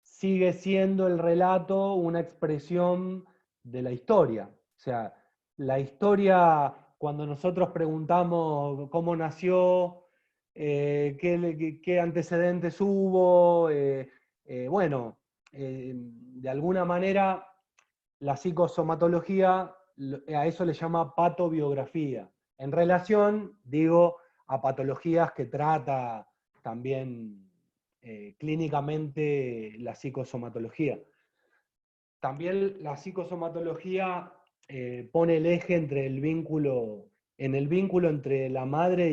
sigue siendo el relato una expresión de la historia. O sea, la historia, cuando nosotros preguntamos cómo nació, qué antecedentes hubo, bueno, de alguna manera la psicosomatología a eso le llama patobiografía, en relación, digo, a patologías que trata también clínicamente la psicosomatología. También la psicosomatología pone el eje entre en el vínculo entre la madre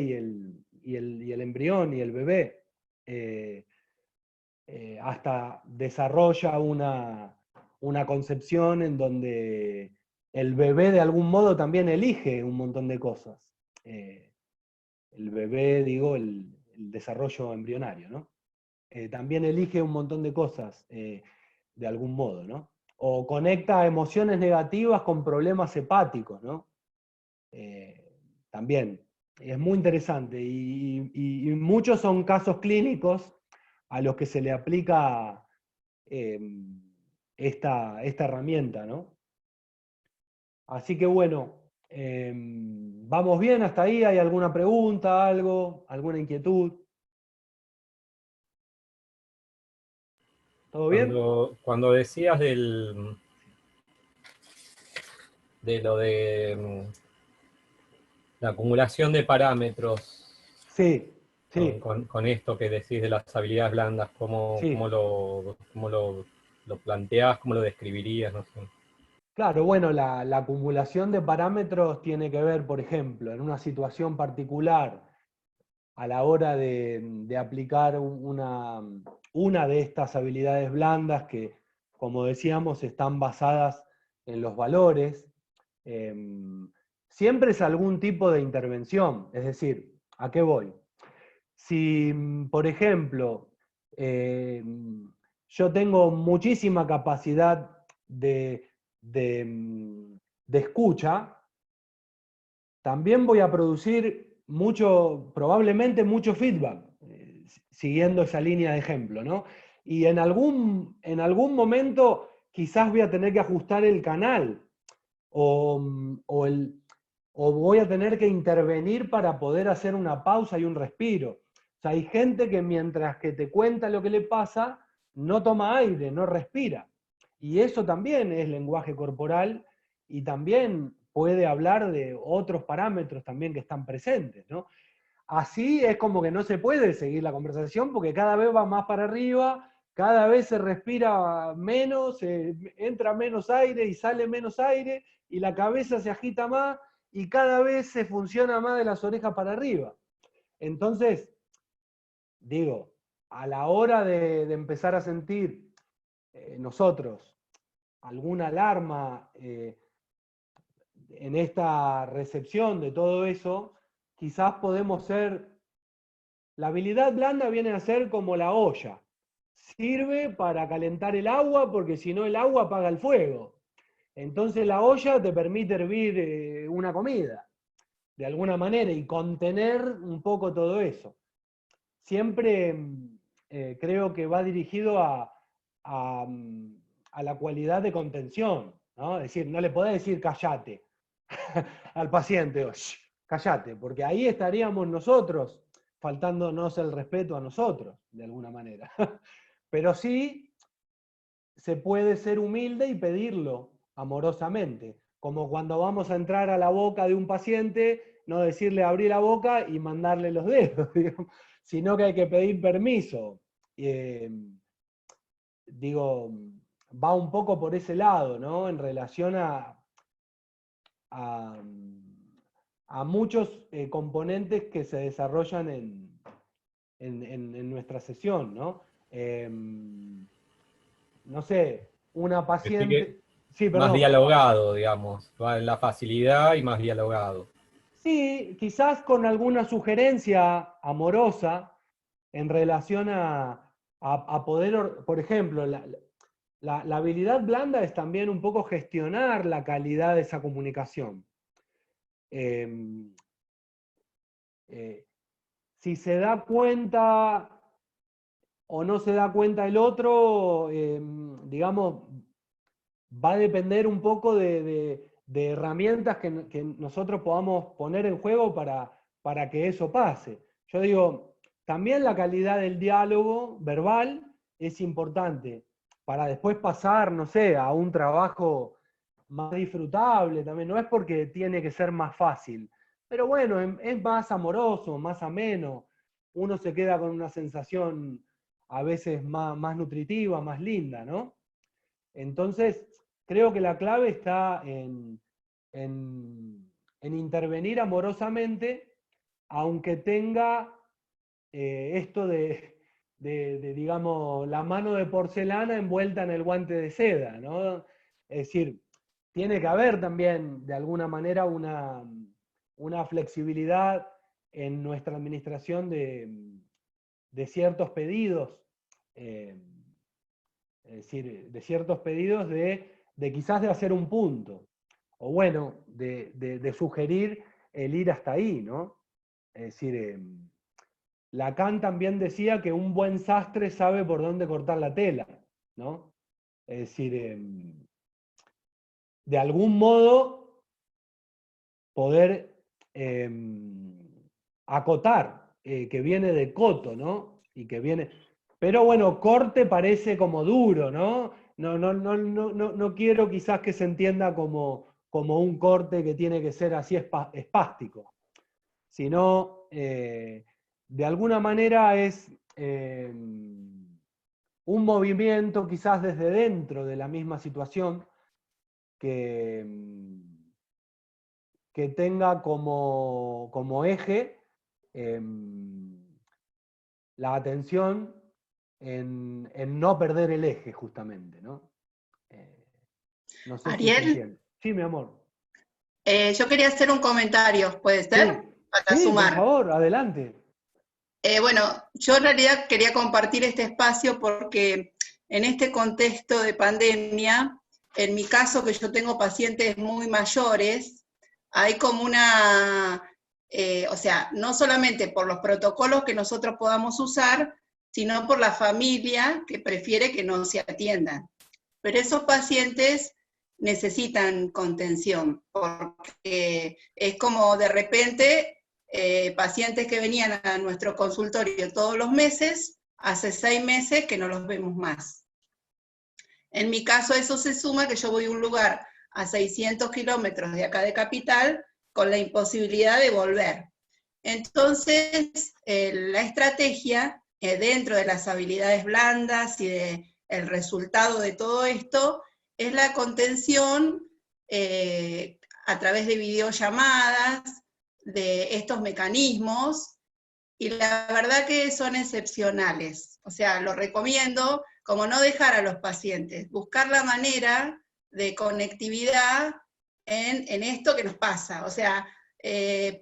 y el embrión y el bebé. Hasta desarrolla una concepción en donde el bebé de algún modo también elige un montón de cosas. El bebé, digo, el desarrollo embrionario, ¿no? También elige un montón de cosas, de algún modo, ¿no? O conecta emociones negativas con problemas hepáticos, ¿no? También, es muy interesante, y muchos son casos clínicos a los que se le aplica esta herramienta, ¿no? Así que bueno, ¿vamos bien hasta ahí? ¿Hay alguna pregunta, algo, alguna inquietud? ¿Todo bien? Cuando decías de lo de la acumulación de parámetros, Sí, sí, con esto que decís de las habilidades blandas, ¿cómo sí. lo planteás, cómo lo describirías? No sé. Claro, bueno, la acumulación de parámetros tiene que ver, por ejemplo, en una situación particular, a la hora de aplicar una de estas habilidades blandas que, como decíamos, están basadas en los valores, siempre es algún tipo de intervención. Es decir, ¿a qué voy? Si, por ejemplo, yo tengo muchísima capacidad de escucha, también voy a producir probablemente mucho feedback, siguiendo esa línea de ejemplo, ¿no? Y en algún momento quizás voy a tener que ajustar el canal, o, o voy a tener que intervenir para poder hacer una pausa y un respiro. O sea, hay gente que mientras que te cuenta lo que le pasa, no toma aire, no respira. Y eso también es lenguaje corporal, y también puede hablar de otros parámetros también que están presentes, ¿no? Así es como que no se puede seguir la conversación porque cada vez va más para arriba, cada vez se respira menos, entra menos aire y sale menos aire, y la cabeza se agita más y cada vez se funciona más de las orejas para arriba. Entonces, digo, a la hora de empezar a sentir nosotros alguna alarma en esta recepción de todo eso, quizás podemos ser... La habilidad blanda viene a ser como la olla. Sirve para calentar el agua porque si no el agua apaga el fuego. Entonces la olla te permite hervir una comida, de alguna manera, y contener un poco todo eso. Siempre creo que va dirigido a, a la cualidad de contención, ¿no? Es decir, no le podés decir callate al paciente, o callate, porque ahí estaríamos nosotros faltándonos el respeto a nosotros, de alguna manera. Pero sí se puede ser humilde y pedirlo amorosamente. como cuando vamos a entrar a la boca de un paciente, no decirle abrí la boca y mandarle los dedos, digamos, sino que hay que pedir permiso. Digo, va un poco por ese lado, ¿no? En relación a, a muchos componentes que se desarrollan en nuestra sesión, ¿no? No sé, una Que sigue paciente... Sí, más perdón. dialogado, digamos, va en la facilidad y más dialogado. Sí, quizás con alguna sugerencia amorosa en relación a poder, por ejemplo, la habilidad blanda es también un poco gestionar la calidad de esa comunicación. Eh, si se da cuenta o no se da cuenta el otro, digamos, va a depender un poco de herramientas que nosotros podamos poner en juego para que eso pase. Yo digo, también la calidad del diálogo verbal es importante para después pasar, no sé, a un trabajo más disfrutable también. No es porque tiene que ser más fácil, pero bueno, es más amoroso, más ameno. Uno se queda con una sensación a veces más nutritiva, más linda, ¿no? Entonces, creo que la clave está en intervenir amorosamente, aunque tenga esto digamos, la mano de porcelana envuelta en el guante de seda, ¿no? Es decir, tiene que haber también, de alguna manera, una flexibilidad en nuestra administración de ciertos pedidos. Es decir, de ciertos pedidos de quizás de hacer un punto, o bueno, de sugerir el ir hasta ahí, ¿no? Es decir, Lacan también decía que un buen sastre sabe por dónde cortar la tela, ¿no? Es decir, de algún modo poder acotar, que viene de coto, ¿no? Y que viene... Pero bueno, corte parece como duro, ¿no? No quiero quizás que se entienda como un corte que tiene que ser así espástico, sino de alguna manera es un movimiento quizás desde dentro de la misma situación que, que tenga como eje la atención en no perder el eje, justamente, ¿no? No sé si se Ariel, entiende. Sí, mi amor. yo quería hacer un comentario, ¿puede Sí, ser? Para sí, por sumar. favor, adelante. Bueno, yo en realidad quería compartir este espacio porque en este contexto de pandemia, en mi caso que yo tengo pacientes muy mayores, hay como o sea, no solamente por los protocolos que nosotros podamos usar, sino por la familia que prefiere que no se atiendan. Pero esos pacientes necesitan contención, porque es como de repente pacientes que venían a nuestro consultorio todos los meses, hace 6 meses que no los vemos más. En mi caso eso se suma que yo voy a un lugar a 600 kilómetros de acá de Capital con la imposibilidad de volver. Entonces, la estrategia dentro de las habilidades blandas y del resultado de todo esto es la contención a través de videollamadas, de estos mecanismos, y la verdad que son excepcionales. O sea, lo recomiendo como no dejar a los pacientes, buscar la manera de conectividad en esto que nos pasa. O sea,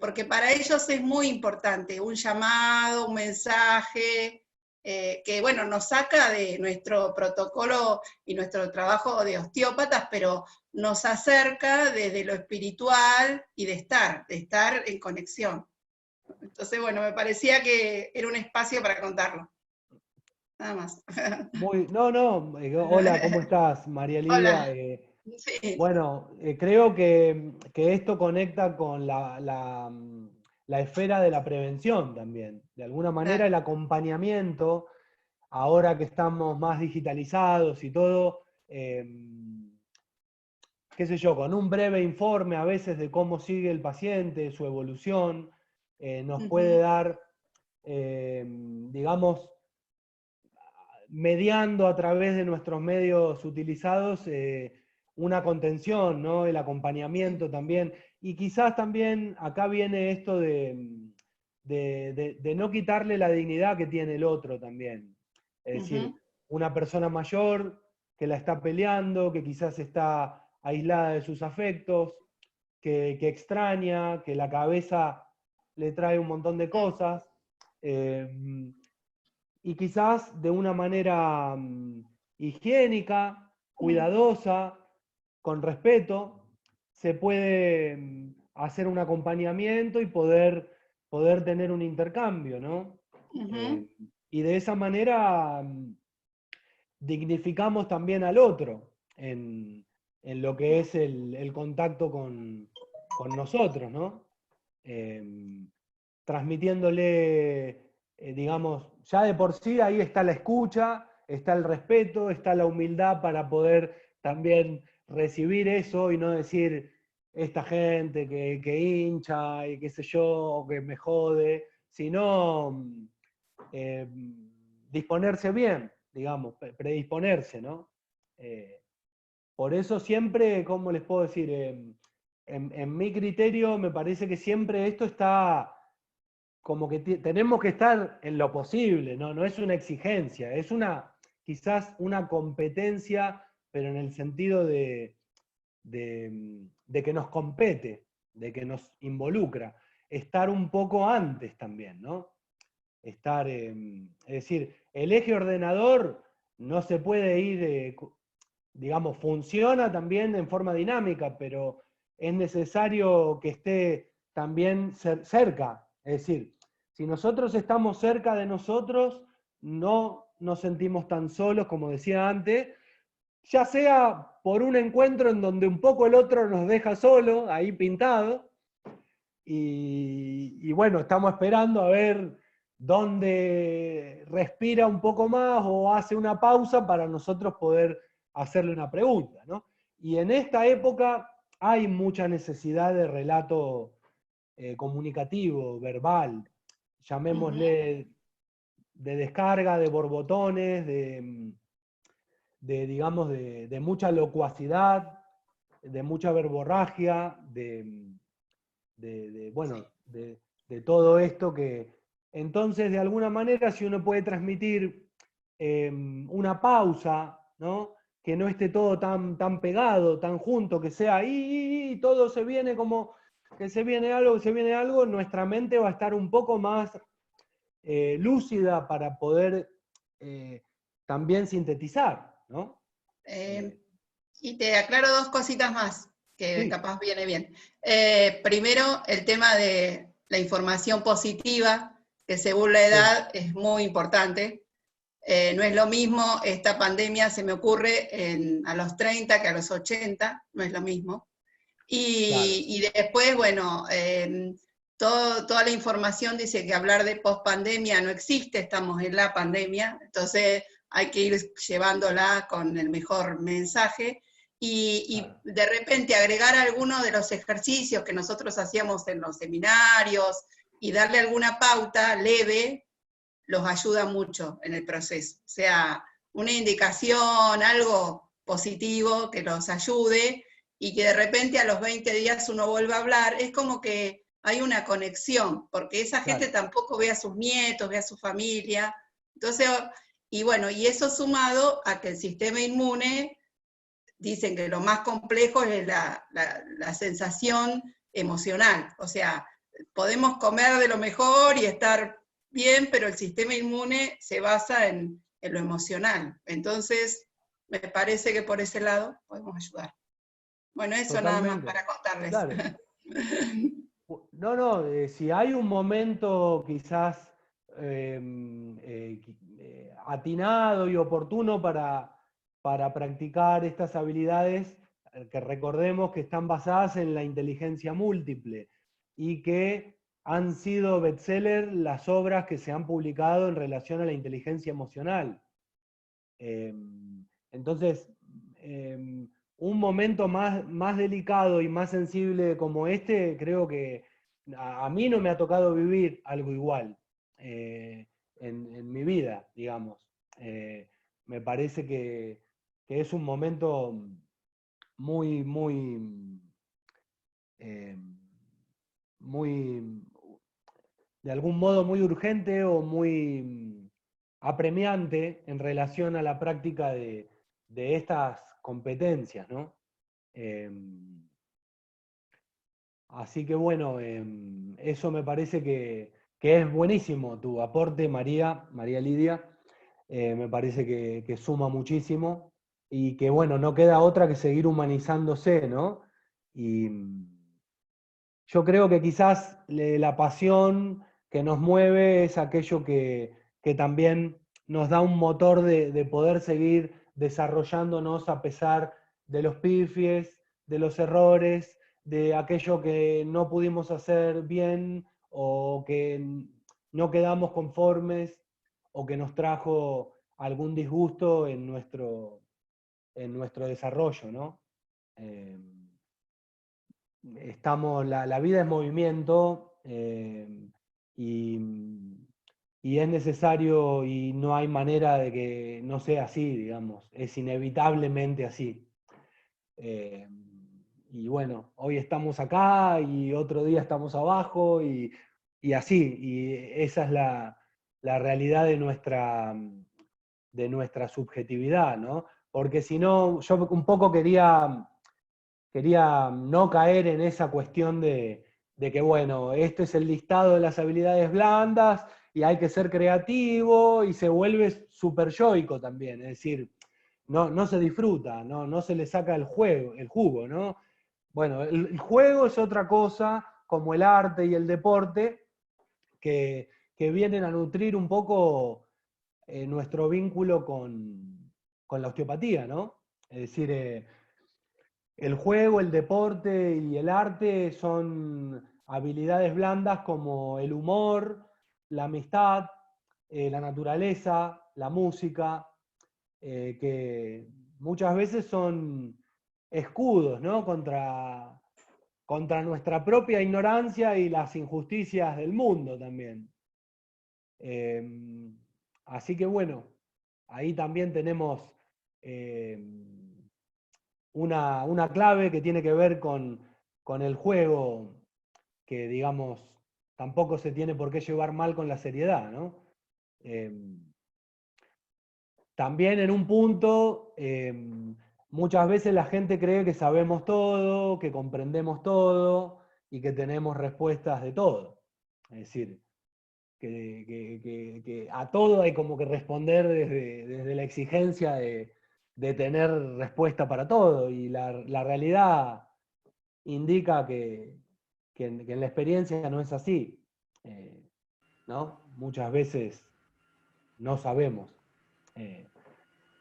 porque para ellos es muy importante un llamado, un mensaje, que bueno, nos saca de nuestro protocolo y nuestro trabajo de osteópatas, pero nos acerca desde lo espiritual y de estar en conexión. Entonces, bueno, me parecía que era un espacio para contarlo. Nada más. Hola, ¿cómo estás, María Lidia? Hola. Sí. Bueno, creo que esto conecta con la esfera de la prevención también. De alguna manera el acompañamiento, ahora que estamos más digitalizados y todo, qué sé yo, con un breve informe a veces de cómo sigue el paciente, su evolución, nos puede dar, digamos, mediando a través de nuestros medios utilizados, una contención, ¿no? El acompañamiento también. Y quizás también acá viene esto de no quitarle la dignidad que tiene el otro también. Es decir, una persona mayor que la está peleando, que quizás está aislada de sus afectos, que extraña, que la cabeza le trae un montón de cosas. Y quizás de una manera higiénica, cuidadosa, con respeto, se puede hacer un acompañamiento y poder tener un intercambio, ¿no? Y de esa manera dignificamos también al otro en lo que es el contacto con nosotros, ¿no? Transmitiéndole, digamos, ya de por sí ahí está la escucha, está el respeto, está la humildad para poder también recibir eso y no decir esta gente que hincha y qué sé yo, o que me jode, sino disponerse bien, digamos, predisponerse, ¿no? Por eso siempre, ¿cómo les puedo decir? En mi criterio me parece que siempre esto está como que tenemos que estar en lo posible, ¿no? No es una exigencia, es quizás una competencia, pero en el sentido de que nos compete, de que nos involucra. Estar un poco antes también, ¿no? Es decir, el eje ordenador no se puede ir, digamos, funciona también en forma dinámica, pero es necesario que esté también cerca. Es decir, si nosotros estamos cerca de nosotros, no nos sentimos tan solos, como decía antes, ya sea por un encuentro en donde un poco el otro nos deja solo, ahí pintado, y bueno, estamos esperando a ver dónde respira un poco más o hace una pausa para nosotros poder hacerle una pregunta, ¿no? Y en esta época hay mucha necesidad de relato comunicativo, verbal, llamémosle de descarga, de borbotones, digamos, de mucha locuacidad, de mucha verborragia, bueno, de todo esto que... Entonces, de alguna manera, si uno puede transmitir una pausa, ¿no? Que no esté todo tan pegado, tan junto, que sea y todo se viene como que se viene algo, nuestra mente va a estar un poco más lúcida para poder también sintetizar, ¿no? Y te aclaro dos cositas más, que Sí. capaz viene bien. Primero, el tema de la información positiva, que según la edad es muy importante. No es lo mismo, esta pandemia se me ocurre a los 30 que a los 80, no es lo mismo. Y después, bueno, toda la información dice que hablar de pospandemia no existe, estamos en la pandemia, entonces hay que ir llevándola con el mejor mensaje y de repente agregar algunos de los ejercicios que nosotros hacíamos en los seminarios y darle alguna pauta leve, los ayuda mucho en el proceso. O sea, una indicación, algo positivo que los ayude y que de repente a los 20 días uno vuelva a hablar, es como que hay una conexión, porque esa gente tampoco ve a sus nietos, ve a su familia. Entonces, y bueno, y eso sumado a que el sistema inmune, dicen que lo más complejo es la sensación emocional. O sea, podemos comer de lo mejor y estar bien, pero el sistema inmune se basa en lo emocional. Entonces, me parece que por ese lado podemos ayudar. Bueno, eso totalmente. Nada más para contarles. Claro. No, si hay un momento quizás atinado y oportuno para practicar estas habilidades, que recordemos que están basadas en la inteligencia múltiple y que han sido bestseller las obras que se han publicado en relación a la inteligencia emocional. Entonces, un momento más delicado y más sensible como este, creo que a mí no me ha tocado vivir algo igual en mi vida, digamos. Me parece que es un momento muy, muy, eh, muy, de algún modo muy urgente o muy apremiante en relación a la práctica de estas competencias, ¿no? Así que bueno, eso me parece que es buenísimo tu aporte, María Lidia. Me parece que suma muchísimo y que bueno, no queda otra que seguir humanizándose, ¿no? Y yo creo que quizás la pasión que nos mueve es aquello que también nos da un motor de poder seguir desarrollándonos a pesar de los pifies, de los errores, de aquello que no pudimos hacer bien o que no quedamos conformes o que nos trajo algún disgusto en nuestro desarrollo, ¿no? La vida es movimiento y es necesario y no hay manera de que no sea así, digamos, es inevitablemente así. Y bueno, hoy estamos acá y otro día estamos abajo y así, y esa es la realidad de nuestra subjetividad, ¿no? Porque si no, yo un poco quería no caer en esa cuestión de que, bueno, este es el listado de las habilidades blandas y hay que ser creativo y se vuelve súper yoico también, es decir, no se disfruta, no se le saca el jugo, ¿no? Bueno, el juego es otra cosa, como el arte y el deporte, que vienen a nutrir un poco nuestro vínculo con la osteopatía, ¿no? Es decir, el juego, el deporte y el arte son habilidades blandas como el humor, la amistad, la naturaleza, la música, que muchas veces son escudos, ¿no? contra nuestra propia ignorancia y las injusticias del mundo también. Así que bueno, ahí también tenemos una clave que tiene que ver con el juego, que digamos, tampoco se tiene por qué llevar mal con la seriedad, ¿no? También en un punto, muchas veces la gente cree que sabemos todo, que comprendemos todo y que tenemos respuestas de todo. Es decir, que a todo hay como que responder desde la exigencia de tener respuesta para todo. Y la realidad indica que en la experiencia no es así. ¿No? Muchas veces no sabemos.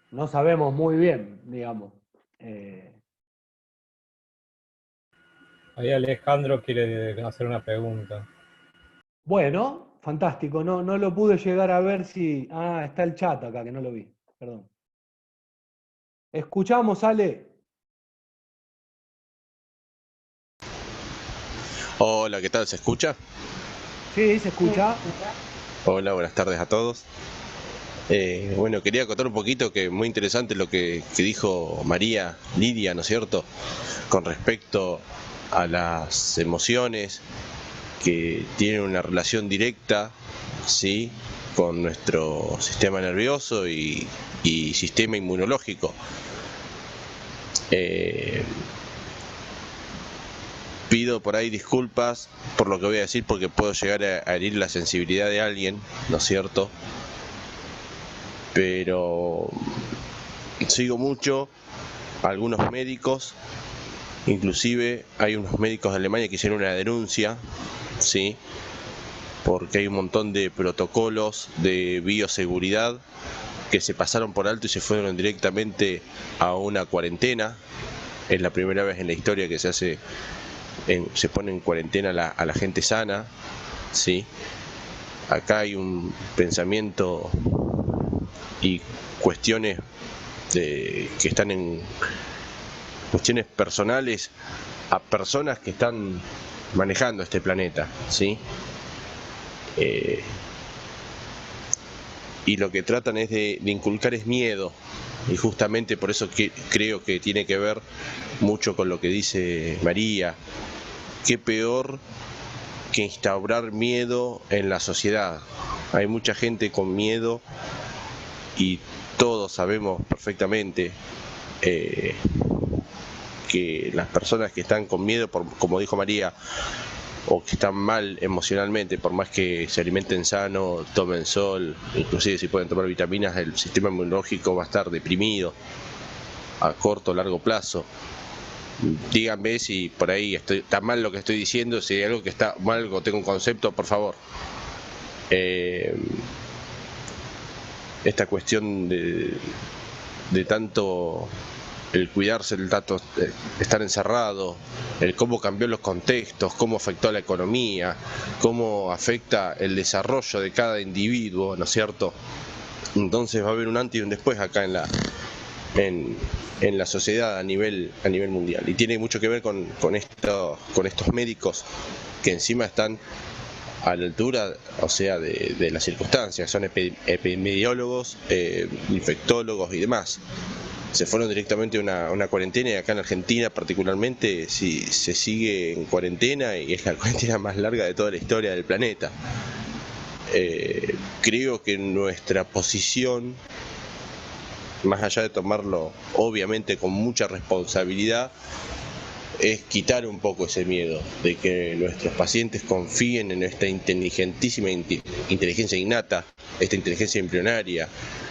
No sabemos muy bien, digamos. Ahí Alejandro quiere hacer una pregunta. Bueno, fantástico. No lo pude llegar a ver si... Ah, está el chat acá, que no lo vi. Perdón. Escuchamos, Ale. Hola, ¿qué tal? ¿Se escucha? Sí, se escucha. Hola, buenas tardes a todos. Bueno, quería acotar un poquito que muy interesante lo que dijo María Lidia, ¿no es cierto? Con respecto a las emociones que tienen una relación directa, ¿sí? Con nuestro sistema nervioso y sistema inmunológico. Pido por ahí disculpas por lo que voy a decir porque puedo llegar a herir la sensibilidad de alguien, ¿no es cierto? Pero sigo mucho a algunos médicos, inclusive hay unos médicos de Alemania que hicieron una denuncia, ¿sí? Porque hay un montón de protocolos de bioseguridad que se pasaron por alto y se fueron directamente a una cuarentena. Es la primera vez en la historia que se pone en cuarentena a la gente sana, ¿sí? Acá hay un pensamiento y cuestiones que están cuestiones personales a personas que están manejando este planeta, ¿sí? Y lo que tratan es de inculcar es miedo, y justamente por eso creo que tiene que ver mucho con lo que dice María. Qué peor que instaurar miedo en la sociedad. Hay mucha gente con miedo y todos sabemos perfectamente que las personas que están con miedo, como dijo María, o que están mal emocionalmente, por más que se alimenten sano, tomen sol, inclusive si pueden tomar vitaminas, el sistema inmunológico va a estar deprimido a corto o largo plazo. Díganme si por ahí está mal lo que estoy diciendo, si hay algo que está mal o tengo un concepto, por favor. Esta cuestión de tanto el cuidarse, el dato, estar encerrado, el cómo cambió los contextos, cómo afectó a la economía, cómo afecta el desarrollo de cada individuo, ¿no es cierto? Entonces va a haber un antes y un después acá en la sociedad a nivel mundial. Y tiene mucho que ver con estos médicos que encima están a la altura, o sea, de las circunstancias, son epidemiólogos, infectólogos y demás. Se fueron directamente a una cuarentena, y acá en Argentina particularmente se sigue en cuarentena, y es la cuarentena más larga de toda la historia del planeta. Creo que nuestra posición, más allá de tomarlo obviamente con mucha responsabilidad, es quitar un poco ese miedo de que nuestros pacientes confíen en esta inteligentísima inteligencia innata, esta inteligencia embrionaria,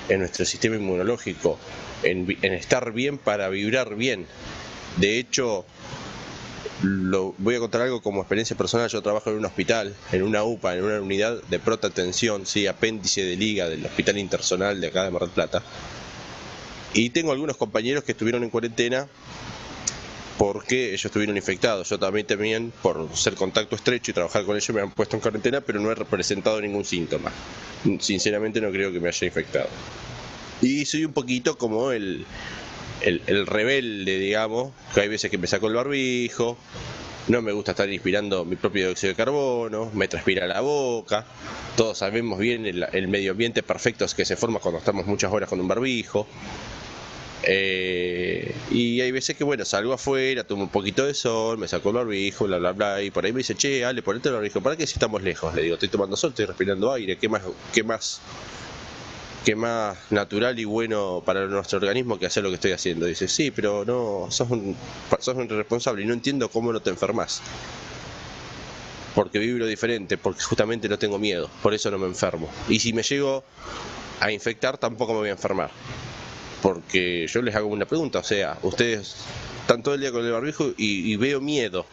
en nuestro sistema inmunológico, en estar bien para vibrar bien. De hecho, voy a contar algo como experiencia personal. Yo trabajo en un hospital, en una UPA, en una unidad de protatención, sí, apéndice de liga del Hospital Intersonal de acá de Mar del Plata. Y tengo algunos compañeros que estuvieron en cuarentena porque ellos estuvieron infectados. Yo también, por ser contacto estrecho y trabajar con ellos, me han puesto en cuarentena, pero no he presentado ningún síntoma. Sinceramente no creo que me haya infectado. Y soy un poquito como el rebelde, digamos, que hay veces que me saco el barbijo, no me gusta estar inspirando mi propio dióxido de carbono, me transpira la boca. Todos sabemos bien el medio ambiente perfecto que se forma cuando estamos muchas horas con un barbijo. Y hay veces que, bueno, salgo afuera, tomo un poquito de sol, me saco el barbijo, bla, bla, bla, y por ahí me dice, che, Ale, ponete el barbijo, ¿para qué si estamos lejos? Le digo, estoy tomando sol, estoy respirando aire, ¿qué más natural y bueno para nuestro organismo que hacer lo que estoy haciendo? Dice, sí, pero no, sos un irresponsable y no entiendo cómo no te enfermas. Porque vibro diferente, porque justamente no tengo miedo, por eso no me enfermo. Y si me llego a infectar, tampoco me voy a enfermar. Porque yo les hago una pregunta, o sea, ustedes están todo el día con el barbijo y veo miedo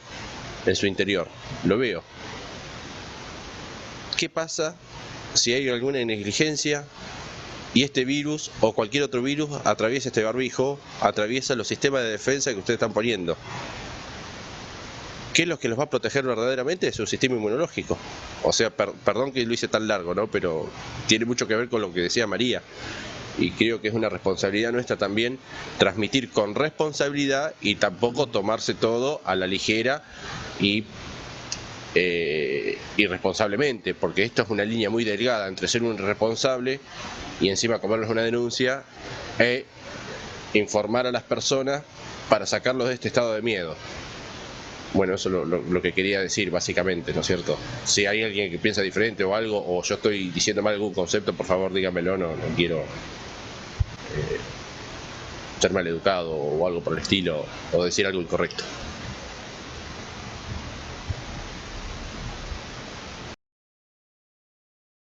en su interior, lo veo. ¿Qué pasa si hay alguna negligencia y este virus o cualquier otro virus atraviesa este barbijo, atraviesa los sistemas de defensa que ustedes están poniendo? ¿Qué es lo que los va a proteger verdaderamente? Es su sistema inmunológico. O sea, perdón que lo hice tan largo, ¿no? Pero tiene mucho que ver con lo que decía María. Y creo que es una responsabilidad nuestra también transmitir con responsabilidad y tampoco tomarse todo a la ligera y irresponsablemente, porque esto es una línea muy delgada entre ser un irresponsable y encima comernos una denuncia e informar a las personas para sacarlos de este estado de miedo. Bueno, eso es lo que quería decir básicamente, ¿no es cierto? Si hay alguien que piensa diferente o algo, o yo estoy diciendo mal algún concepto, por favor dígamelo, no quiero ser mal educado o algo por el estilo, o decir algo incorrecto.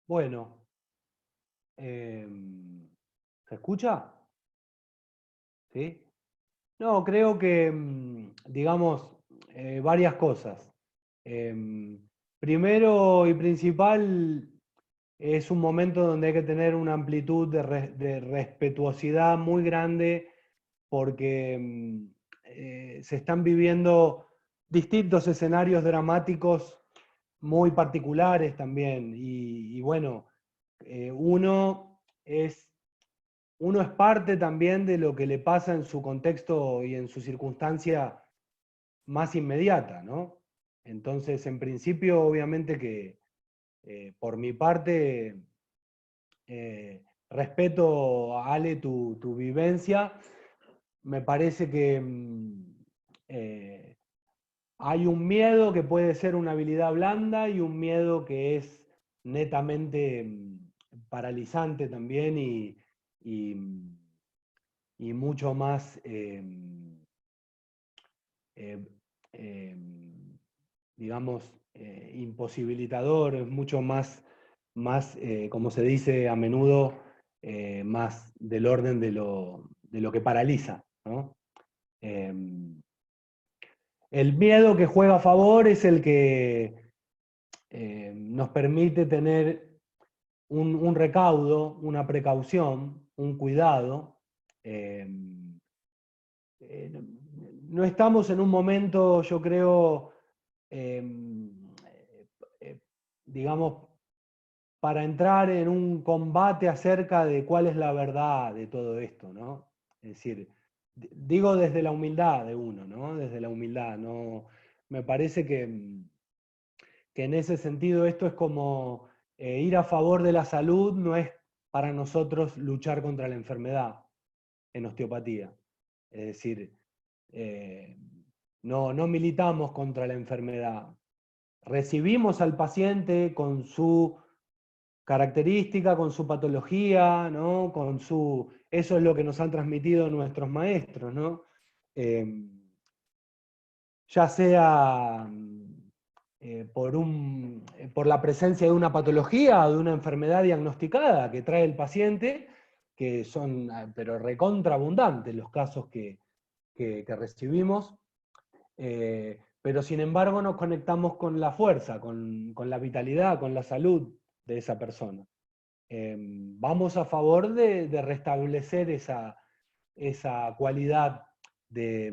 Bueno, ¿se escucha? ¿Sí? No, creo que, digamos, varias cosas. Primero y principal, es un momento donde hay que tener una amplitud de respetuosidad muy grande, porque se están viviendo distintos escenarios dramáticos muy particulares también. Y bueno, uno es uno es parte también de lo que le pasa en su contexto y en su circunstancia más inmediata, ¿no? Entonces, en principio, obviamente que por mi parte, respeto, Ale, tu vivencia. Me parece que hay un miedo que puede ser una habilidad blanda y un miedo que es netamente paralizante también y mucho más, digamos, imposibilitador, es mucho más como se dice a menudo, más del orden de lo que paraliza, ¿no? El miedo que juega a favor es el que nos permite tener un recaudo, una precaución, un cuidado. No estamos en un momento, yo creo, digamos, para entrar en un combate acerca de cuál es la verdad de todo esto, ¿no? Es decir, digo desde la humildad de uno, ¿no? Desde la humildad, ¿no? Me parece que en ese sentido esto es como ir a favor de la salud, no es para nosotros luchar contra la enfermedad en osteopatía. Es decir, no militamos contra la enfermedad. Recibimos al paciente con su característica, con su patología, ¿no? Eso es lo que nos han transmitido nuestros maestros, ¿no? Ya sea por la presencia de una patología o de una enfermedad diagnosticada que trae el paciente, que son pero recontraabundantes los casos que recibimos, pero sin embargo nos conectamos con la fuerza, con la vitalidad, con la salud de esa persona. Vamos a favor de restablecer esa cualidad de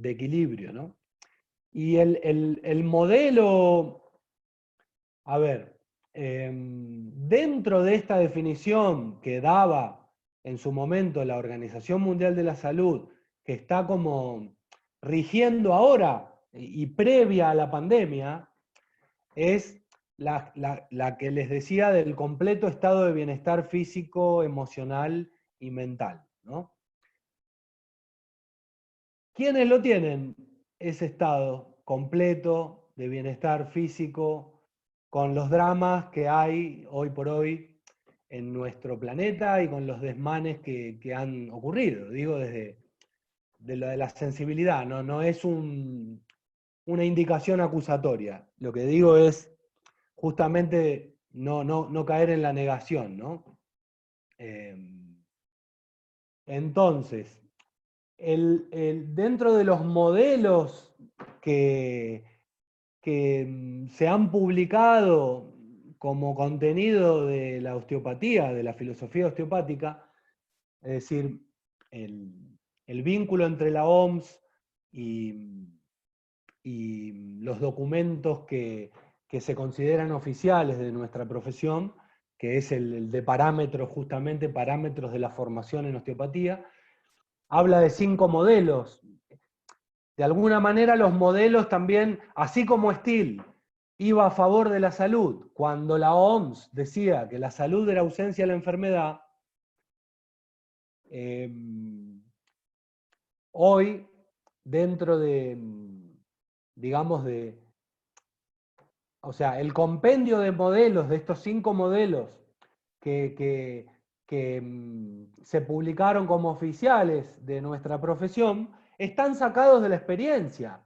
equilibrio, ¿no? Y el modelo, a ver, dentro de esta definición que daba en su momento la Organización Mundial de la Salud, que está como rigiendo ahora y previa a la pandemia, es la que les decía del completo estado de bienestar físico, emocional y mental, ¿no? ¿Quiénes lo tienen? Ese estado completo de bienestar físico, con los dramas que hay hoy por hoy en nuestro planeta y con los desmanes que han ocurrido. Digo desde lo de la sensibilidad, no es una indicación acusatoria. Lo que digo es justamente no caer en la negación, ¿no? Entonces, dentro de los modelos que se han publicado como contenido de la osteopatía, de la filosofía osteopática, es decir, el vínculo entre la OMS y los documentos que se consideran oficiales de nuestra profesión, que es el de parámetros, justamente parámetros de la formación en osteopatía, habla de 5 modelos. De alguna manera los modelos también, así como Steele iba a favor de la salud, cuando la OMS decía que la salud era ausencia de la enfermedad, hoy, dentro de, digamos, o sea, el compendio de modelos, de estos 5 modelos que se publicaron como oficiales de nuestra profesión, están sacados de la experiencia.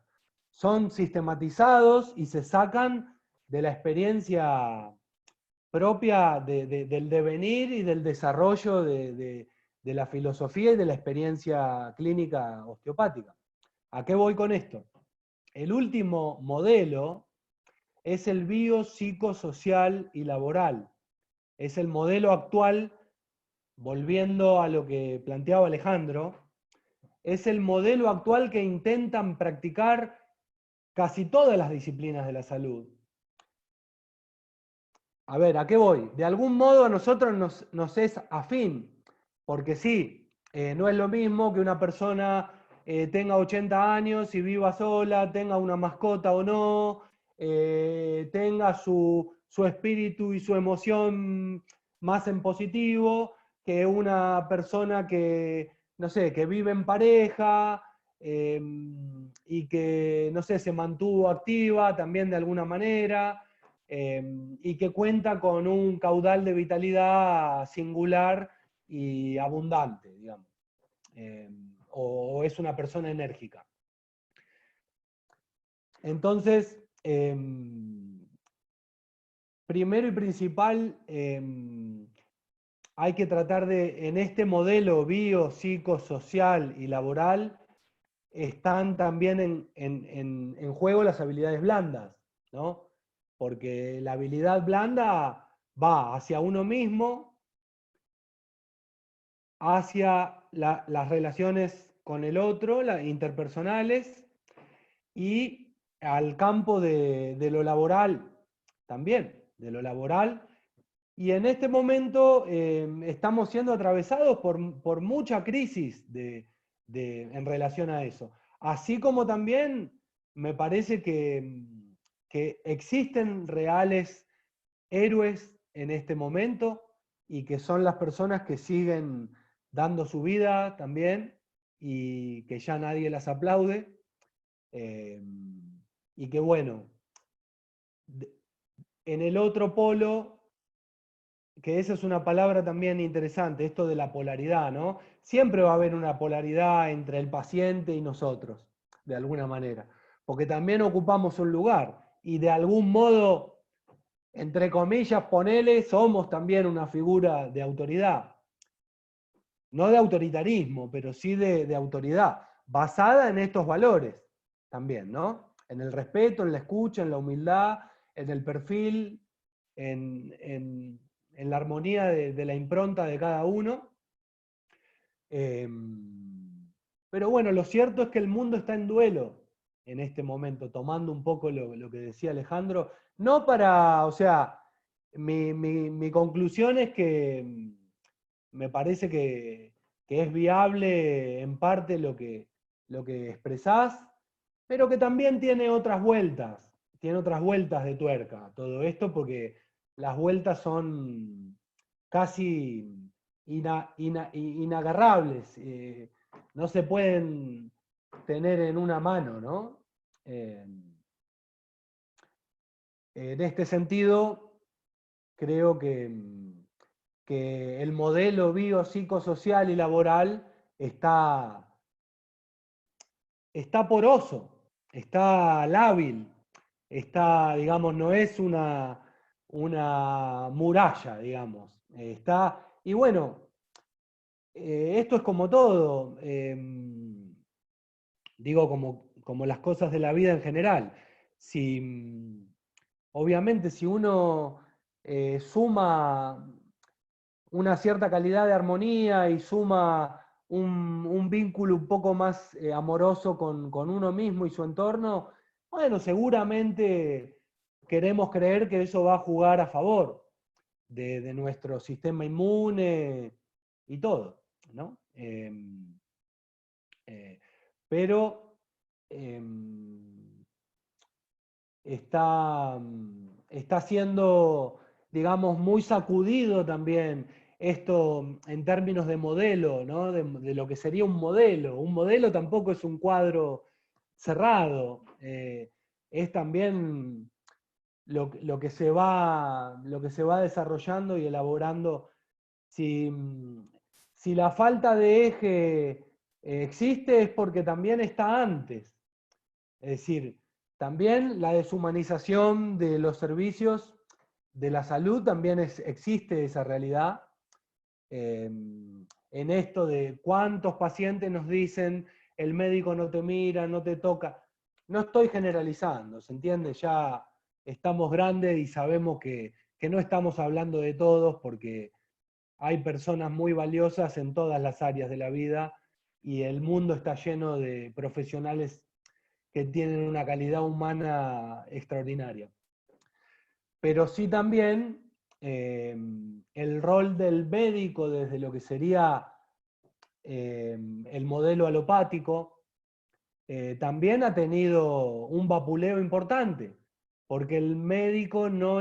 Son sistematizados y se sacan de la experiencia propia del devenir y del desarrollo de la filosofía y de la experiencia clínica osteopática. ¿A qué voy con esto? El último modelo es el biopsicosocial y laboral. Es el modelo actual, volviendo a lo que planteaba Alejandro, es el modelo actual que intentan practicar casi todas las disciplinas de la salud. A ver, ¿a qué voy? De algún modo a nosotros nos es afín Porque sí, no es lo mismo que una persona tenga 80 años y viva sola, tenga una mascota o no, tenga su espíritu y su emoción más en positivo, que una persona que, no sé, que vive en pareja y que, no sé, se mantuvo activa también de alguna manera y que cuenta con un caudal de vitalidad singular y abundante, digamos, o es una persona enérgica. Entonces, primero y principal, hay que tratar de, en este modelo biopsicosocial y laboral, están también en juego las habilidades blandas, ¿no? Porque la habilidad blanda va hacia uno mismo, hacia las relaciones con el otro, las interpersonales, y al campo de lo laboral también, de lo laboral. Y en este momento estamos siendo atravesados por mucha crisis en relación a eso. Así como también me parece que existen reales héroes en este momento y que son las personas que siguen dando su vida también y que ya nadie las aplaude. Y que bueno, en el otro polo, que esa es una palabra también interesante, esto de la polaridad, ¿no? Siempre va a haber una polaridad entre el paciente y nosotros, de alguna manera, porque también ocupamos un lugar y de algún modo, entre comillas, ponele, somos también una figura de autoridad. No de autoritarismo, pero sí de autoridad, basada en estos valores también, ¿no? En el respeto, en la escucha, en la humildad, en el perfil, en la armonía de la impronta de cada uno. Pero bueno, lo cierto es que el mundo está en duelo en este momento, tomando un poco lo que decía Alejandro. No para, o sea, mi conclusión es que me parece que es viable en parte lo que expresás, pero que también tiene otras vueltas de tuerca todo esto, porque las vueltas son casi inagarrables, no se pueden tener en una mano, ¿no? En este sentido, creo que el modelo biopsicosocial y laboral está poroso, está lábil, está, digamos, no es una muralla, digamos. Y bueno, esto es como todo, digo, como las cosas de la vida en general. Obviamente, si uno suma una cierta calidad de armonía y suma un vínculo un poco más amoroso con uno mismo y su entorno, bueno, seguramente queremos creer que eso va a jugar a favor de nuestro sistema inmune y todo, ¿no? Pero está siendo, digamos, muy sacudido también esto en términos de modelo, ¿no? De lo que sería un modelo. Un modelo tampoco es un cuadro cerrado, es también lo que se va desarrollando y elaborando. Si la falta de eje existe es porque también está antes. Es decir, también la deshumanización de los servicios de la salud, también existe esa realidad. En esto de cuántos pacientes nos dicen, el médico no te mira, no te toca. No estoy generalizando, ¿se entiende? Ya estamos grandes y sabemos que no estamos hablando de todos porque hay personas muy valiosas en todas las áreas de la vida y el mundo está lleno de profesionales que tienen una calidad humana extraordinaria. Pero sí también el rol del médico desde lo que sería el modelo alopático, también ha tenido un vapuleo importante, porque el médico no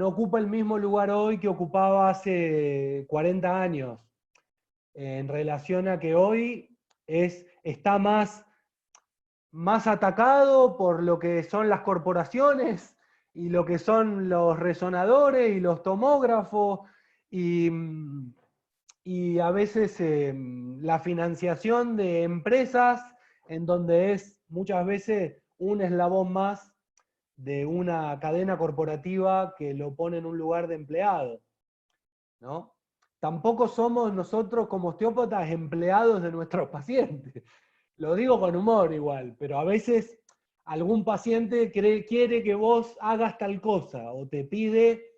ocupa el mismo lugar hoy que ocupaba hace 40 años, en relación a que hoy está más atacado por lo que son las corporaciones y lo que son los resonadores y los tomógrafos y a veces la financiación de empresas, en donde es muchas veces un eslabón más de una cadena corporativa que lo pone en un lugar de empleado, ¿no? Tampoco somos nosotros como osteópatas empleados de nuestros pacientes. Lo digo con humor igual, pero a veces algún paciente quiere que vos hagas tal cosa o te pide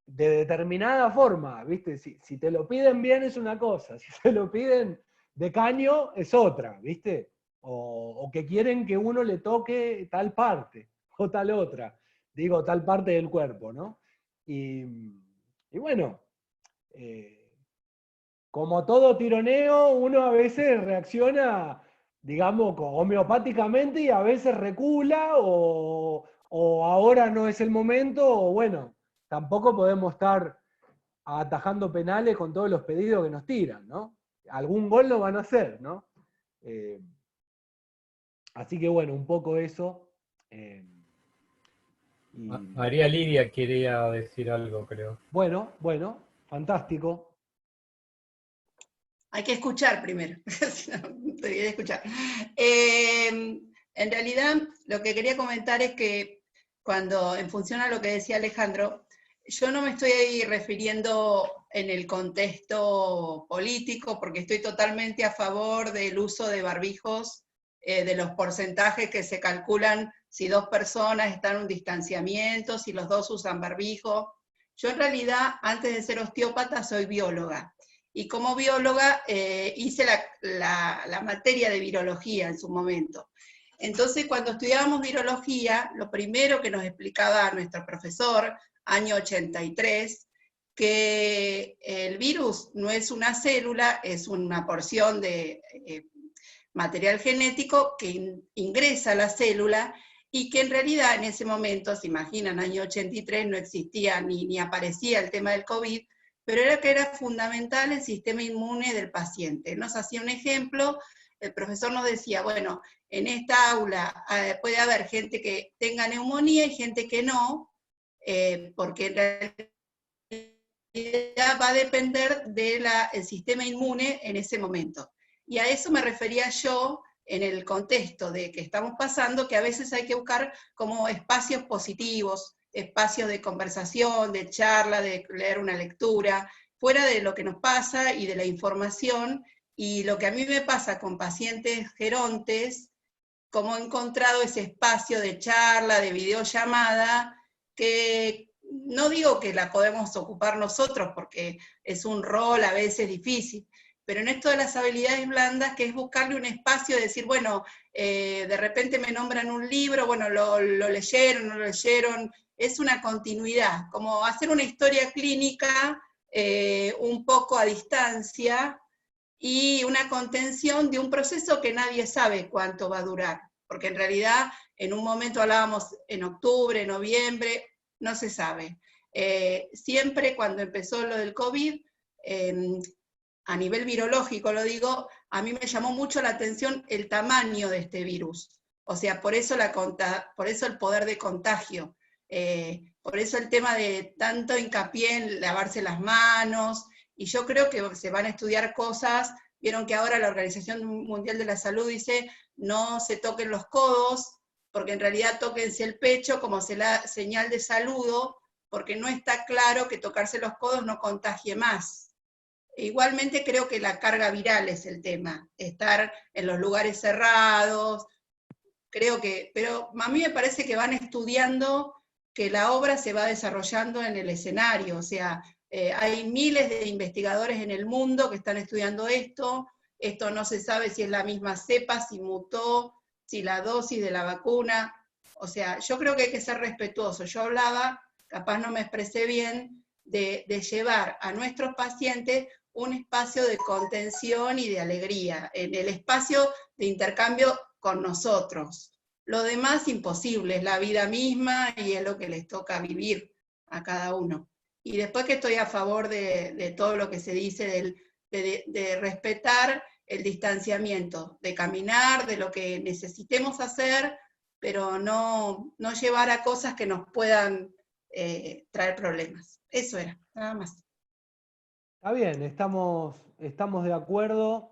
de determinada forma, ¿viste? Si te lo piden bien es una cosa, si te lo piden de caño es otra, ¿viste? O que quieren que uno le toque tal parte o tal otra, digo, tal parte del cuerpo, ¿no? Y bueno, como todo tironeo, uno a veces reacciona, digamos, homeopáticamente y a veces recula o ahora no es el momento, o bueno, tampoco podemos estar atajando penales con todos los pedidos que nos tiran, ¿no? Algún gol lo van a hacer, ¿no? Así que bueno, un poco eso. María Lidia quería decir algo, creo. Bueno, fantástico. Hay que escuchar primero, si no, debería escuchar. En realidad, lo que quería comentar es que cuando, en función a lo que decía Alejandro, yo no me estoy ahí refiriendo en el contexto político, porque estoy totalmente a favor del uso de barbijos, de los porcentajes que se calculan si 2 personas están en un distanciamiento, si los 2 usan barbijo. Yo en realidad, antes de ser osteópata, soy bióloga. Y como bióloga hice la materia de virología en su momento. Entonces, cuando estudiábamos virología, lo primero que nos explicaba nuestro profesor, año 83, que el virus no es una célula, es una porción de material genético que ingresa a la célula y que en realidad en ese momento, se imaginan, año 83 no existía ni aparecía el tema del COVID, pero era que era fundamental el sistema inmune del paciente. Nos hacía un ejemplo, el profesor nos decía, bueno, en esta aula puede haber gente que tenga neumonía y gente que no, porque en realidad va a depender del sistema inmune en ese momento. Y a eso me refería yo en el contexto de que estamos pasando, que a veces hay que buscar como espacios positivos, espacios de conversación, de charla, de leer una lectura, fuera de lo que nos pasa y de la información. Y lo que a mí me pasa con pacientes gerontes, como he encontrado ese espacio de charla, de videollamada, que no digo que la podemos ocupar nosotros, porque es un rol a veces difícil, pero en esto de las habilidades blandas, que es buscarle un espacio de decir, bueno, de repente me nombran un libro, bueno, lo leyeron, no lo leyeron, es una continuidad, como hacer una historia clínica un poco a distancia y una contención de un proceso que nadie sabe cuánto va a durar, porque en realidad en un momento hablábamos en octubre, noviembre, no se sabe. Siempre cuando empezó lo del COVID, a nivel virológico lo digo, a mí me llamó mucho la atención el tamaño de este virus. O sea, por eso el poder de contagio. Por eso el tema de tanto hincapié en lavarse las manos, y yo creo que se van a estudiar cosas, vieron que ahora la Organización Mundial de la Salud dice no se toquen los codos, porque en realidad tóquense el pecho como señal de saludo, porque no está claro que tocarse los codos no contagie más. Igualmente creo que la carga viral es el tema, estar en los lugares cerrados, pero a mí me parece que van estudiando que la obra se va desarrollando en el escenario, o sea, hay miles de investigadores en el mundo que están estudiando esto no se sabe si es la misma cepa, si mutó, si la dosis de la vacuna, o sea, yo creo que hay que ser respetuoso. Yo hablaba, capaz no me expresé bien, de llevar a nuestros pacientes un espacio de contención y de alegría, en el espacio de intercambio con nosotros. Lo demás imposible, es la vida misma y es lo que les toca vivir a cada uno. Y después que estoy a favor de todo lo que se dice, de respetar el distanciamiento, de caminar, de lo que necesitemos hacer, pero no llevar a cosas que nos puedan traer problemas. Eso era, nada más. Está bien, estamos de acuerdo.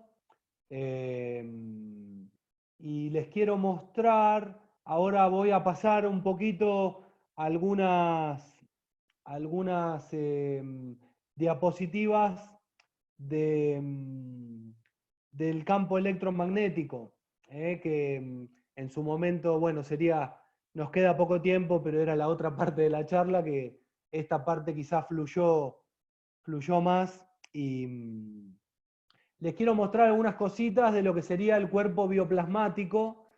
Y les quiero mostrar, ahora voy a pasar un poquito algunas diapositivas del campo electromagnético, que en su momento, bueno, nos queda poco tiempo, pero era la otra parte de la charla, que esta parte quizás fluyó más, y les quiero mostrar algunas cositas de lo que sería el cuerpo bioplasmático,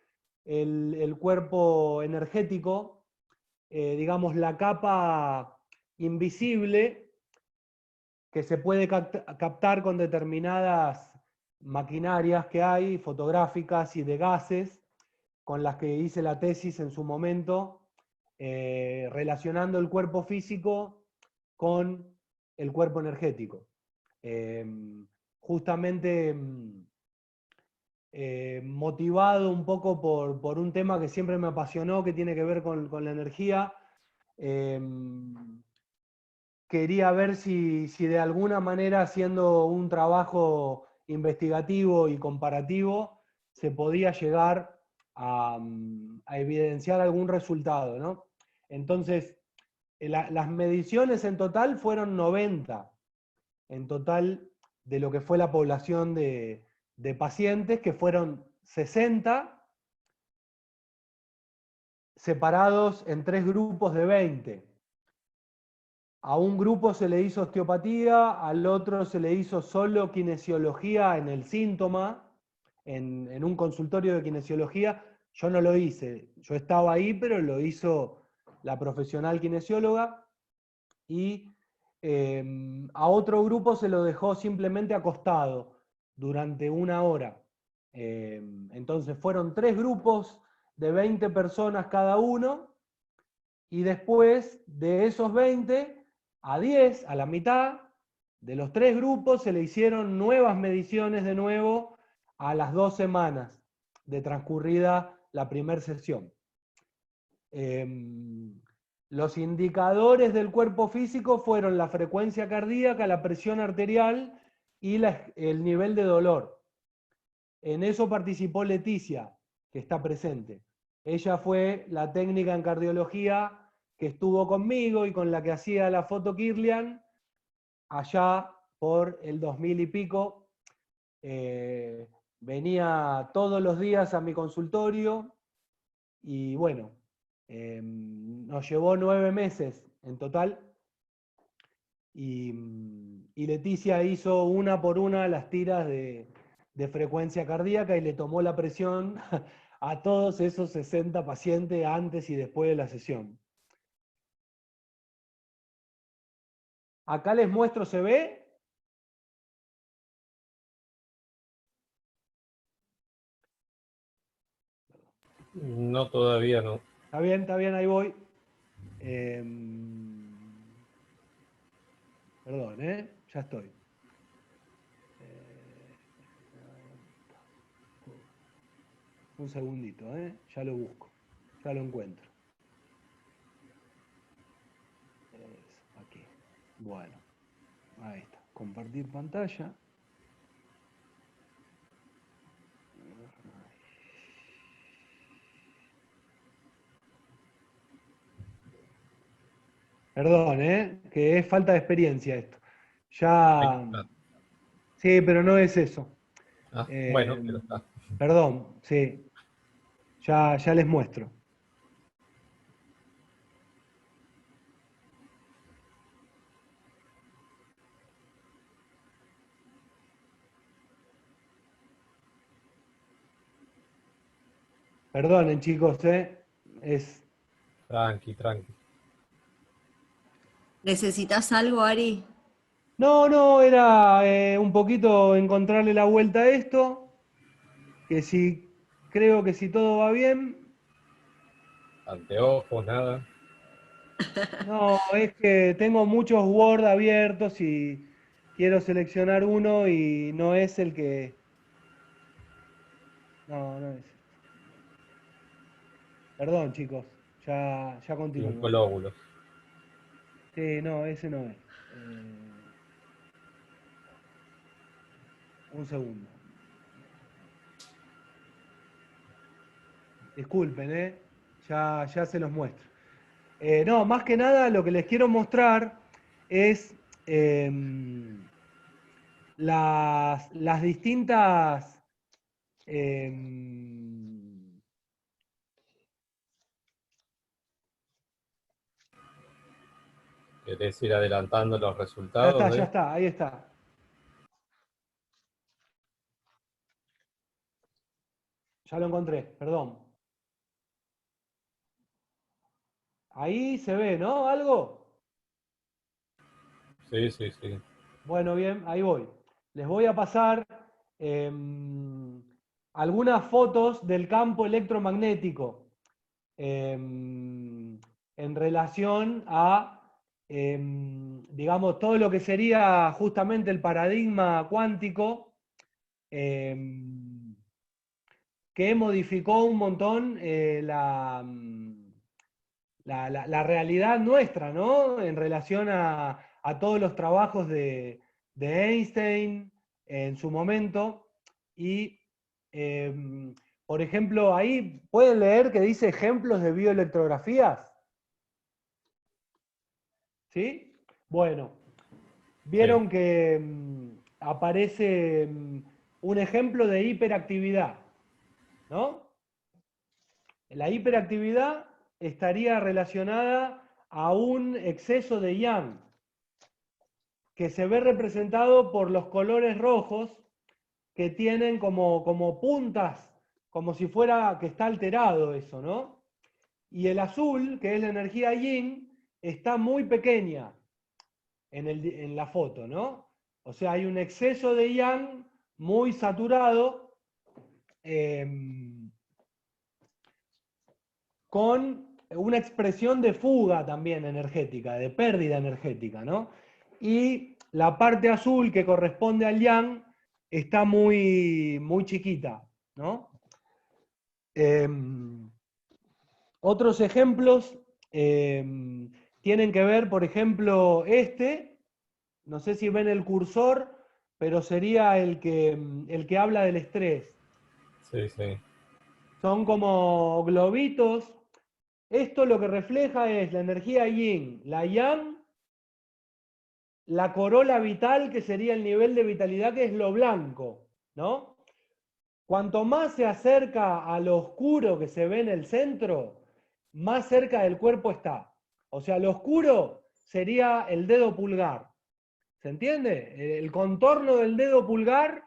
el cuerpo energético, digamos la capa invisible que se puede captar con determinadas maquinarias que hay, fotográficas y de gases, con las que hice la tesis en su momento, relacionando el cuerpo físico con el cuerpo energético. Justamente motivado un poco por un tema que siempre me apasionó, que tiene que ver con la energía. Quería ver si de alguna manera, haciendo un trabajo investigativo y comparativo, se podía llegar a evidenciar algún resultado, ¿no? Entonces, las mediciones en total fueron 90, en total de lo que fue la población de pacientes, que fueron 60 separados en 3 grupos de 20. A un grupo se le hizo osteopatía, al otro se le hizo solo kinesiología en el síntoma, en un consultorio de kinesiología. Yo no lo hice, yo estaba ahí, pero lo hizo la profesional kinesióloga. Y a otro grupo se lo dejó simplemente acostado durante 1 hora. Entonces fueron 3 grupos de 20 personas cada uno, y después de esos 20, a 10, a la mitad de los 3 grupos, se le hicieron nuevas mediciones de nuevo a las 2 semanas de transcurrida la primera sesión. Los indicadores del cuerpo físico fueron la frecuencia cardíaca, la presión arterial y el nivel de dolor. En eso participó Leticia, que está presente. Ella fue la técnica en cardiología que estuvo conmigo y con la que hacía la foto Kirlian allá por el 2000 y pico. Venía todos los días a mi consultorio y bueno, nos llevó 9 meses en total, y Leticia hizo una por una las tiras de frecuencia cardíaca y le tomó la presión a todos esos 60 pacientes antes y después de la sesión. Acá les muestro, ¿se ve? No, todavía no. Está bien, ahí voy. Perdón, ya estoy. Un segundito, ya lo busco, ya lo encuentro. Aquí. Bueno, ahí está. Compartir pantalla. Perdón, que es falta de experiencia esto. Ya. Sí, pero no es eso. Bueno, pero está. Perdón, sí. Ya les muestro. Perdonen, chicos, es... Tranqui. ¿Necesitas algo, Ari? No, era un poquito encontrarle la vuelta a esto, que si creo que si todo va bien, Anteojos, nada. no, es que tengo muchos Word abiertos y quiero seleccionar uno y no es el que... No es. Perdón, chicos, ya Cinco continúo. lóbulos. Sí, no, ese no es. Eh, un segundo. Disculpen, ya se los muestro. No, más que nada lo que les quiero mostrar es las distintas... em, ¿Querés ir adelantando los resultados ya de? está, ahí está. Ya lo encontré, perdón. Ahí se ve, ¿no? ¿Algo? Sí, sí, sí. Bueno, bien, ahí voy. Les voy a pasar algunas fotos del campo electromagnético en relación a, digamos, todo lo que sería justamente el paradigma cuántico que modificó un montón la realidad nuestra, ¿no? En relación a todos los trabajos de Einstein en su momento. Y, por ejemplo, ahí pueden leer que dice ejemplos de bioelectrografías. ¿Sí? Bueno, Sí. vieron que aparece un ejemplo de hiperactividad, ¿no? La hiperactividad estaría relacionada a un exceso de yang, que se ve representado por los colores rojos que tienen como puntas, como si fuera que está alterado eso, ¿no? Y el azul, que es la energía yin, está muy pequeña en la foto, ¿no? O sea, hay un exceso de yang muy saturado con una expresión de fuga también energética, de pérdida energética, ¿no? Y la parte azul que corresponde al yang está muy chiquita, ¿no? Otros ejemplos tienen que ver, por ejemplo, no sé si ven el cursor, pero sería el que habla del estrés. Sí, sí. Son como globitos. Esto lo que refleja es la energía yin, la yang, la corola vital, que sería el nivel de vitalidad, que es lo blanco, ¿no? Cuanto más se acerca a lo oscuro que se ve en el centro, más cerca del cuerpo está. O sea, lo oscuro sería el dedo pulgar. ¿Se entiende? El contorno del dedo pulgar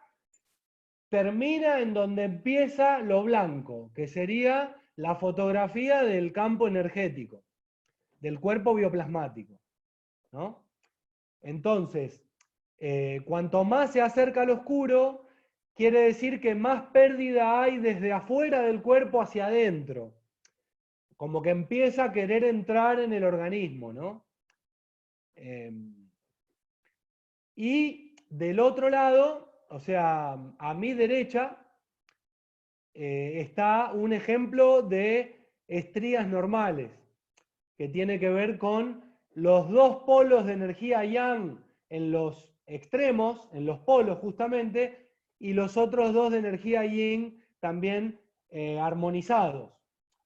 termina en donde empieza lo blanco, que sería la fotografía del campo energético, del cuerpo bioplasmático, ¿no? Entonces, cuanto más se acerca al oscuro, quiere decir que más pérdida hay desde afuera del cuerpo hacia adentro, como que empieza a querer entrar en el organismo, ¿no? Y del otro lado, o sea, a mi derecha, está un ejemplo de estrías normales, que tiene que ver con los dos polos de energía yang en los extremos, en los polos justamente, y los otros dos de energía yin también armonizados.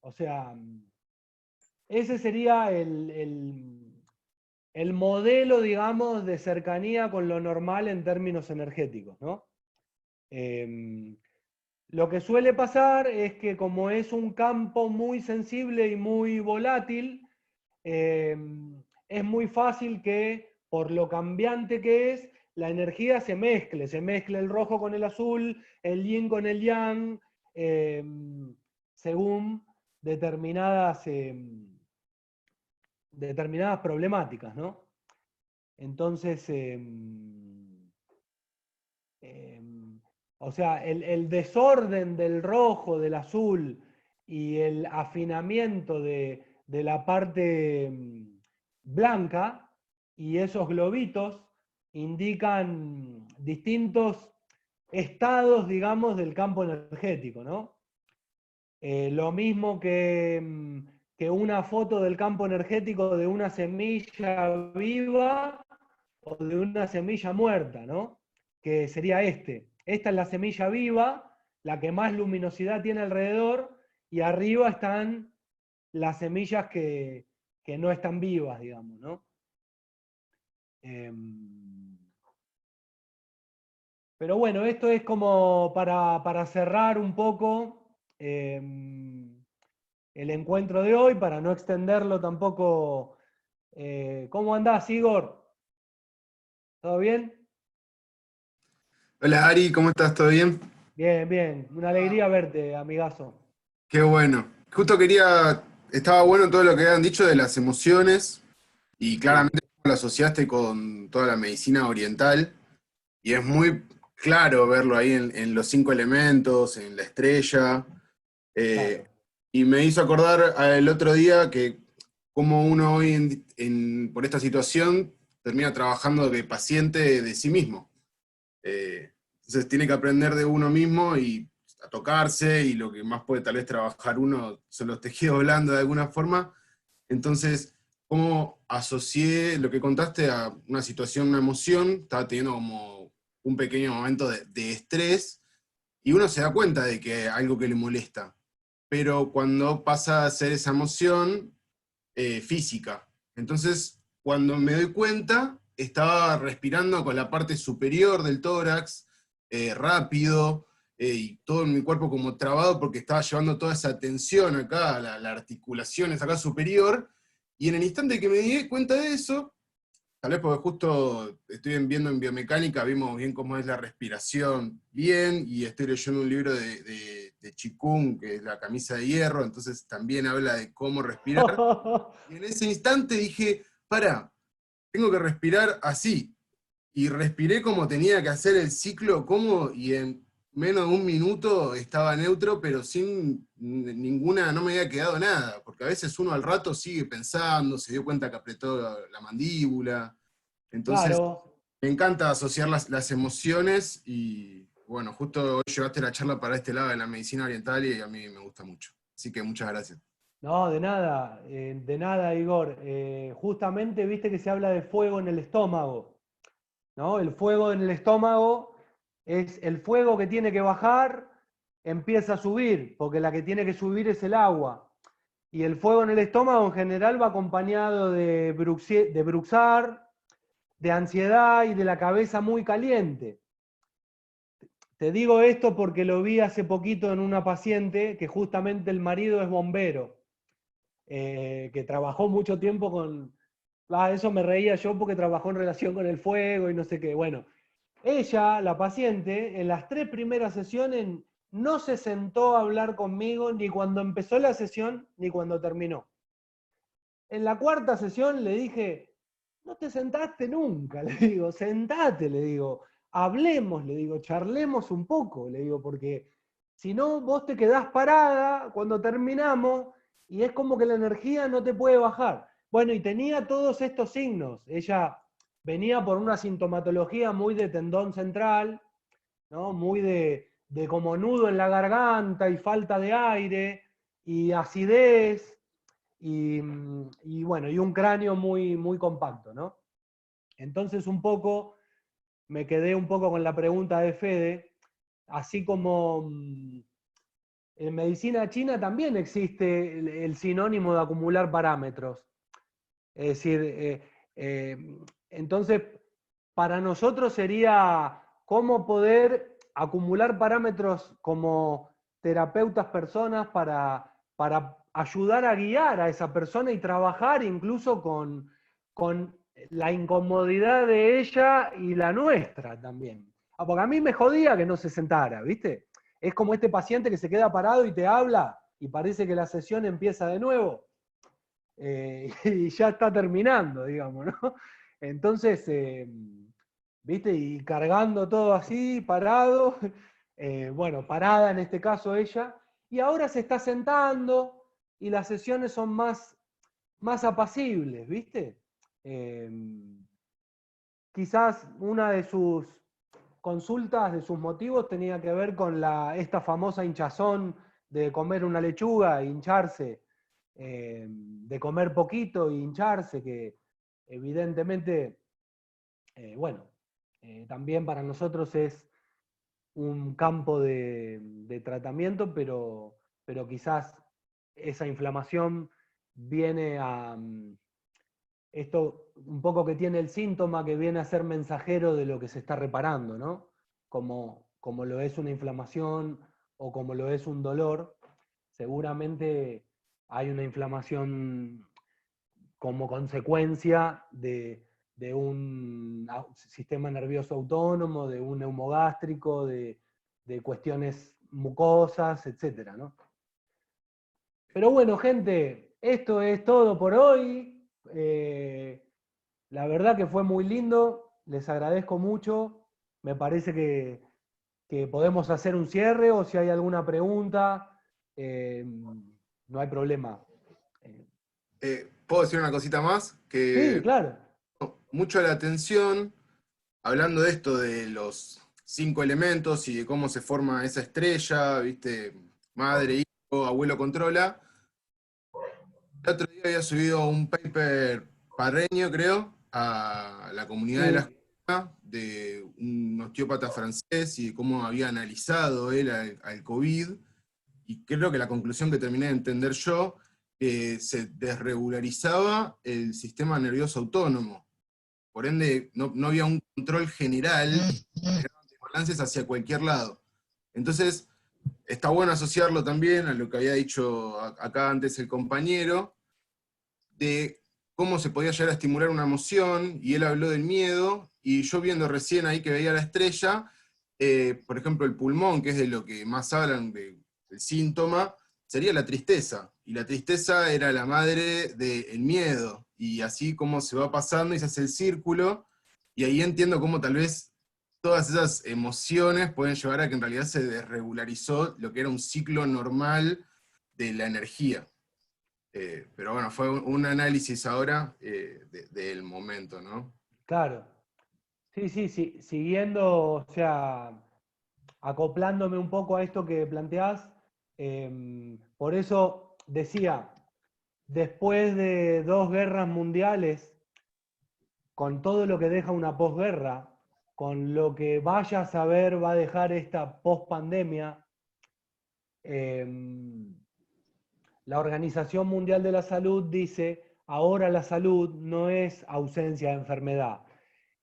O sea, ese sería el modelo, digamos, de cercanía con lo normal en términos energéticos, ¿no? Lo que suele pasar es que como es un campo muy sensible y muy volátil, es muy fácil que, por lo cambiante que es, la energía se mezcle el rojo con el azul, el yin con el yang, según determinadas problemáticas, ¿no? Entonces, o sea, el desorden del rojo, del azul y el afinamiento de la parte blanca y esos globitos indican distintos estados, digamos, del campo energético, ¿no? Lo mismo que una foto del campo energético de una semilla viva o de una semilla muerta, ¿no? Que sería este. Esta es la semilla viva, la que más luminosidad tiene alrededor, y arriba están las semillas que no están vivas, digamos, ¿no? Pero bueno, esto es como para cerrar un poco el encuentro de hoy, para no extenderlo tampoco. ¿Cómo andás, Igor? ¿Todo bien? Hola Ari, ¿cómo estás? ¿Todo bien? Bien, bien. Una alegría verte, amigazo. Qué bueno. Justo estaba bueno todo lo que habían dicho de las emociones y claramente lo asociaste con toda la medicina oriental y es muy claro verlo ahí en los 5 elementos, en la estrella. Claro. Y me hizo acordar el otro día que como uno hoy por esta situación termina trabajando de paciente de sí mismo. Entonces tiene que aprender de uno mismo y a tocarse, y lo que más puede tal vez trabajar uno son los tejidos blandos de alguna forma. Entonces, ¿cómo asocié lo que contaste a una situación, una emoción? Estaba teniendo como un pequeño momento de estrés, y uno se da cuenta de que hay algo que le molesta. Pero cuando pasa a ser esa emoción física. Entonces, cuando me doy cuenta, estaba respirando con la parte superior del tórax, rápido, y todo en mi cuerpo como trabado porque estaba llevando toda esa tensión acá, la articulación es acá superior, y en el instante que me di cuenta de eso, tal vez porque justo estoy viendo en biomecánica, vimos bien cómo es la respiración bien, y estoy leyendo un libro de Qigong, que es la camisa de hierro, entonces también habla de cómo respirar. Y en ese instante dije, pará, tengo que respirar así. Y respiré como tenía que hacer el ciclo, y en menos de un minuto estaba neutro, pero sin ninguna, no me había quedado nada, porque a veces uno al rato sigue pensando, se dio cuenta que apretó la mandíbula. Entonces, Claro. me encanta asociar las emociones, y bueno, justo hoy llevaste la charla para este lado de la medicina oriental y a mí me gusta mucho. Así que muchas gracias. No, de nada, Igor. Justamente viste que se habla de fuego en el estómago, ¿no? El fuego en el estómago es el fuego que tiene que bajar, empieza a subir, porque la que tiene que subir es el agua. Y el fuego en el estómago en general va acompañado de bruxar, de ansiedad y de la cabeza muy caliente. Te digo esto porque lo vi hace poquito en una paciente que justamente el marido es bombero. Que trabajó mucho tiempo con... eso me reía yo porque trabajó en relación con el fuego y no sé qué. Bueno, ella, la paciente, en las 3 primeras sesiones no se sentó a hablar conmigo ni cuando empezó la sesión ni cuando terminó. En la 4ª sesión le dije, no te sentaste nunca, le digo, sentate, le digo, hablemos, le digo, charlemos un poco, le digo, porque si no vos te quedás parada cuando terminamos y es como que la energía no te puede bajar. Bueno, y tenía todos estos signos. Ella venía por una sintomatología muy de tendón central, ¿no? Muy de como nudo en la garganta y falta de aire y acidez y bueno, y un cráneo muy, muy compacto, ¿no? Entonces un poco me quedé un poco con la pregunta de Fede, así como en medicina china también existe el sinónimo de acumular parámetros. Es decir, entonces, para nosotros sería cómo poder acumular parámetros como terapeutas personas para ayudar a guiar a esa persona y trabajar incluso con la incomodidad de ella y la nuestra también. Porque a mí me jodía que no se sentara, ¿viste? Es como este paciente que se queda parado y te habla y parece que la sesión empieza de nuevo. Y ya está terminando, digamos, ¿no? Entonces, ¿viste? Y cargando todo así, parado, bueno, parada en este caso ella, y ahora se está sentando y las sesiones son más apacibles, ¿viste? Quizás una de sus consultas, de sus motivos, tenía que ver con esta famosa hinchazón de comer una lechuga e hincharse, de comer poquito e hincharse, que evidentemente, bueno, también para nosotros es un campo de tratamiento, pero quizás esa inflamación viene a esto un poco que tiene el síntoma que viene a ser mensajero de lo que se está reparando, ¿no? Como lo es una inflamación o como lo es un dolor, seguramente hay una inflamación como consecuencia de un sistema nervioso autónomo, de un neumogástrico, de cuestiones mucosas, etcétera, ¿no? Pero bueno, gente, esto es todo por hoy. La verdad que fue muy lindo, les agradezco mucho. Me parece que podemos hacer un cierre o si hay alguna pregunta, no hay problema. ¿Puedo decir una cosita más? Sí, Que claro. mucho la atención, hablando de esto de los 5 elementos y de cómo se forma esa estrella, ¿viste? Madre, hijo, abuelo controla. El otro día había subido un paper Parreño, creo, a la comunidad de la escuela, de un osteópata francés y cómo había analizado él al COVID, y creo que la conclusión que terminé de entender yo, se desregularizaba el sistema nervioso autónomo. Por ende, no había un control general de balances hacia cualquier lado. Entonces, está bueno asociarlo también a lo que había dicho acá antes el compañero, de cómo se podía llegar a estimular una emoción, y él habló del miedo, y yo viendo recién ahí que veía la estrella, por ejemplo el pulmón, que es de lo que más hablan del síntoma, sería la tristeza, y la tristeza era la madre del miedo, y así como se va pasando y se hace el círculo, y ahí entiendo cómo tal vez todas esas emociones pueden llevar a que en realidad se desregularizó lo que era un ciclo normal de la energía. Pero bueno, fue un análisis ahora del momento, ¿no? Claro. Sí, siguiendo, o sea, acoplándome un poco a esto que planteás, por eso decía, después de 2 guerras mundiales, con todo lo que deja una posguerra, con lo que vaya a saber va a dejar esta pospandemia, la Organización Mundial de la Salud dice, ahora la salud no es ausencia de enfermedad,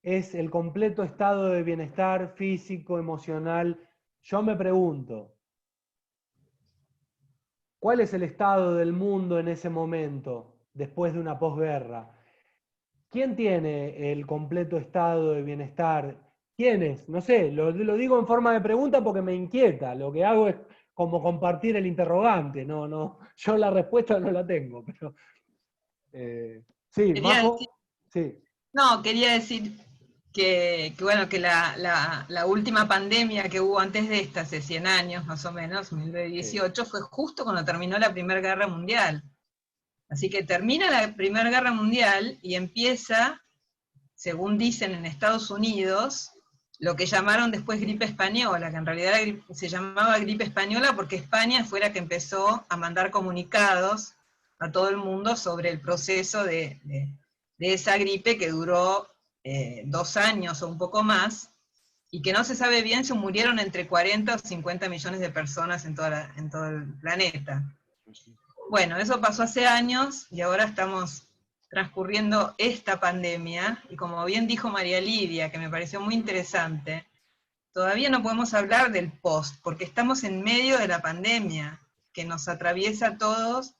es el completo estado de bienestar físico, emocional. Yo me pregunto, ¿cuál es el estado del mundo en ese momento, después de una posguerra? ¿Quién tiene el completo estado de bienestar? ¿Quiénes? No sé, lo digo en forma de pregunta porque me inquieta. Lo que hago es como compartir el interrogante. No, yo la respuesta no la tengo, pero... sí, Majo. Sí. No, quería decir que bueno, que la última pandemia que hubo antes de esta, hace 100 años más o menos, 1918, fue justo cuando terminó la Primera Guerra Mundial. Así que termina la Primera Guerra Mundial y empieza, según dicen en Estados Unidos, lo que llamaron después gripe española, que en realidad se llamaba gripe española porque España fue la que empezó a mandar comunicados a todo el mundo sobre el proceso de esa gripe que duró 2 años o un poco más, y que no se sabe bien si murieron entre 40 o 50 millones de personas en todo el planeta. Bueno, eso pasó hace años y ahora estamos transcurriendo esta pandemia, y como bien dijo María Lidia, que me pareció muy interesante, todavía no podemos hablar del post, porque estamos en medio de la pandemia, que nos atraviesa a todos,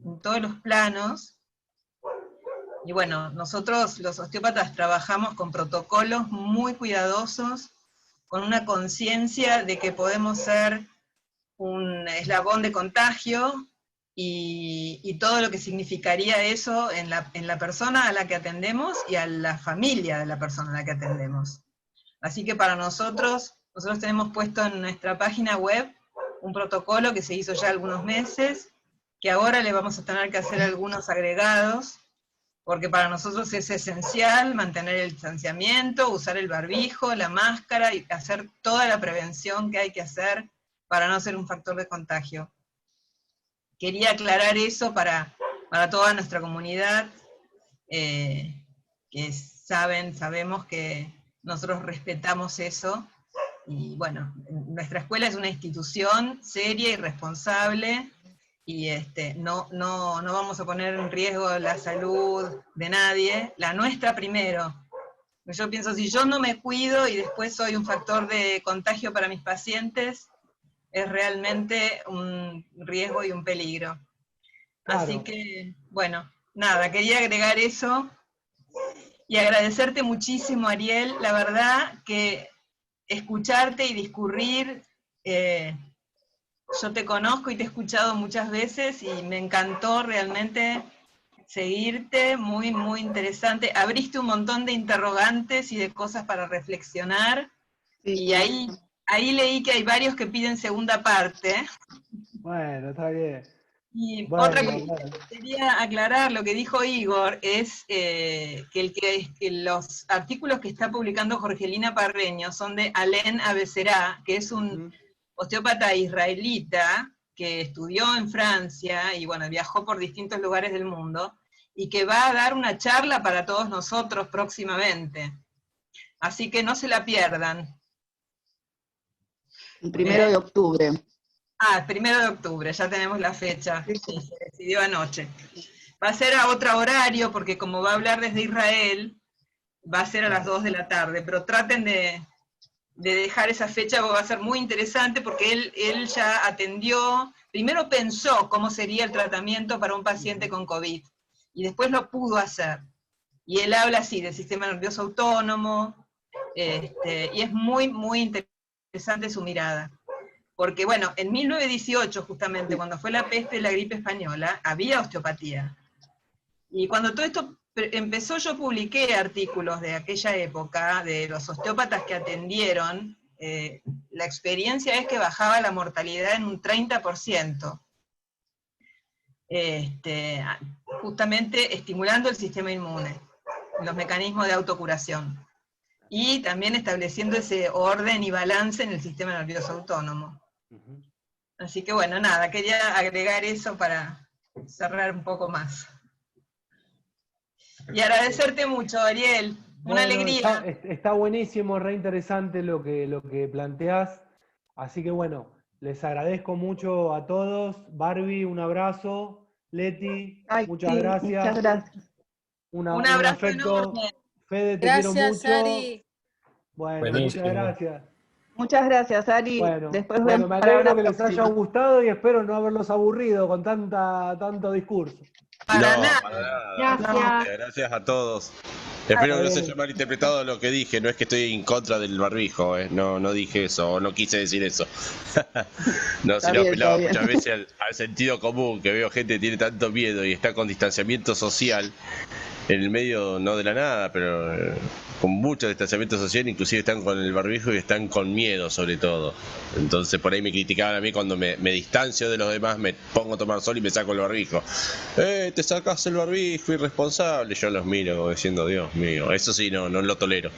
en todos los planos, y bueno, nosotros los osteópatas trabajamos con protocolos muy cuidadosos, con una conciencia de que podemos ser un eslabón de contagio, y todo lo que significaría eso en la persona a la que atendemos y a la familia de la persona a la que atendemos. Así que para nosotros tenemos puesto en nuestra página web un protocolo que se hizo ya algunos meses, que ahora le vamos a tener que hacer algunos agregados, porque para nosotros es esencial mantener el distanciamiento, usar el barbijo, la máscara y hacer toda la prevención que hay que hacer para no ser un factor de contagio. Quería aclarar eso para toda nuestra comunidad, que sabemos que nosotros respetamos eso, y bueno, nuestra escuela es una institución seria y responsable, y no vamos a poner en riesgo la salud de nadie, la nuestra primero. Yo pienso, si yo no me cuido y después soy un factor de contagio para mis pacientes, es realmente un riesgo y un peligro. Claro. Así que, bueno, nada, quería agregar eso, y agradecerte muchísimo, Ariel, la verdad que escucharte y discurrir, yo te conozco y te he escuchado muchas veces y me encantó realmente seguirte, muy, muy interesante. Abriste un montón de interrogantes y de cosas para reflexionar, y ahí leí que hay varios que piden segunda parte. Bueno, está bien. Y Bueno, otra cosa que quería aclarar, lo que dijo Igor, es que los artículos que está publicando Jorgelina Parreño son de Alain Abecerá, que es un osteópata israelita que estudió en Francia y bueno, viajó por distintos lugares del mundo, y que va a dar una charla para todos nosotros próximamente. Así que no se la pierdan. El 1 de octubre. Ah, el 1 de octubre, ya tenemos la fecha, sí, se decidió anoche. Va a ser a otro horario, porque como va a hablar desde Israel, va a ser a las 2 de la tarde, pero traten de dejar esa fecha, porque va a ser muy interesante, porque él ya atendió, primero pensó cómo sería el tratamiento para un paciente con COVID, y después lo pudo hacer. Y él habla así del sistema nervioso autónomo, y es muy, muy interesante su mirada. Porque bueno, en 1918 justamente, cuando fue la peste y la gripe española, había osteopatía. Y cuando todo esto empezó, yo publiqué artículos de aquella época, de los osteópatas que atendieron, la experiencia es que bajaba la mortalidad en un 30%, justamente estimulando el sistema inmune, los mecanismos de autocuración, y también estableciendo ese orden y balance en el sistema nervioso autónomo. Así que bueno, nada, quería agregar eso para cerrar un poco más. Y agradecerte mucho, Ariel, una alegría. Está buenísimo, re interesante lo que planteás, así que bueno, les agradezco mucho a todos. Barbie, un abrazo. Leti, muchas gracias. Muchas gracias. Un abrazo afecto. enorme. Fede, te Gracias, quiero mucho. Ari. Bueno, Buenísimo. muchas gracias. Muchas gracias, Ari. Bueno, Después vemos me para alegro la que les próxima. haya gustado y espero no haberlos aburrido con tanto discurso. Para No, nada. para nada. Gracias. Gracias a todos. Espero que no se bien. haya malinterpretado lo que dije, no es que estoy en contra del barbijo, no dije eso, o no quise decir eso. No, Está sino bien, apelaba está bien. muchas veces al sentido común, que veo gente que tiene tanto miedo y está con distanciamiento social, en el medio, no de la nada, pero con mucho distanciamiento social, inclusive están con el barbijo y están con miedo sobre todo. Entonces por ahí me criticaban a mí cuando me distancio de los demás, me pongo a tomar sol y me saco el barbijo. Te sacas el barbijo, irresponsable. Yo los miro como diciendo, Dios mío, eso sí, no lo tolero.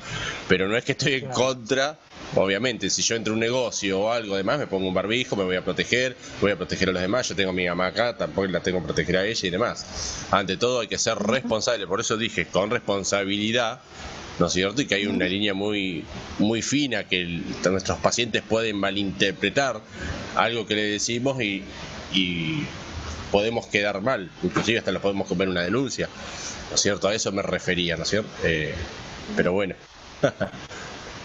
Pero no es que estoy en contra. Obviamente, si yo entro a un negocio o algo demás, me pongo un barbijo, me voy a proteger a los demás. Yo tengo a mi mamá acá, tampoco la tengo que proteger a ella y demás. Ante todo hay que ser responsable, por eso dije, con responsabilidad, ¿no es cierto? Y que hay una línea muy, muy fina que nuestros pacientes pueden malinterpretar algo que le decimos y podemos quedar mal, inclusive hasta los podemos comer una denuncia, ¿no es cierto? A eso me refería, ¿no es cierto? Pero bueno.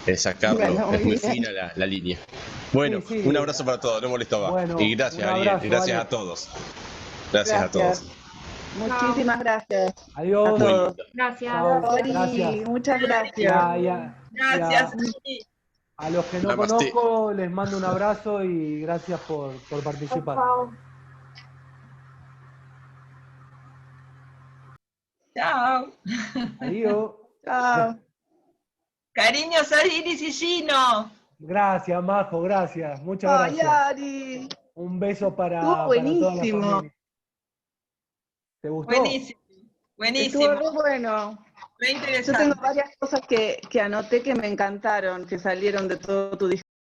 Es sacarlo, Bueno, es muy bien. fina la línea. Bueno, Sí, un abrazo para todos, no molesto más. Bueno, Y gracias, un Ariel, abrazo, y gracias Ale. a todos. Gracias a todos. Muchísimas gracias. Adiós. A Muy todos. lindo. Gracias. Chao, Ari, gracias. muchas gracias. Gracias. A los que no Namaste. conozco les mando un abrazo y gracias por participar. Chao. Adiós. Chao. Cariños a Iris y Gino. Gracias, Majo, gracias. Muchas Ay, gracias. Ari. Un beso para Estuvo toda la buenísimo. familia. ¿Te gustó? Buenísimo. Estuvo Buenísimo. re bueno. Re Yo interesante. tengo varias cosas que anoté que me encantaron, que salieron de todo tu discurso.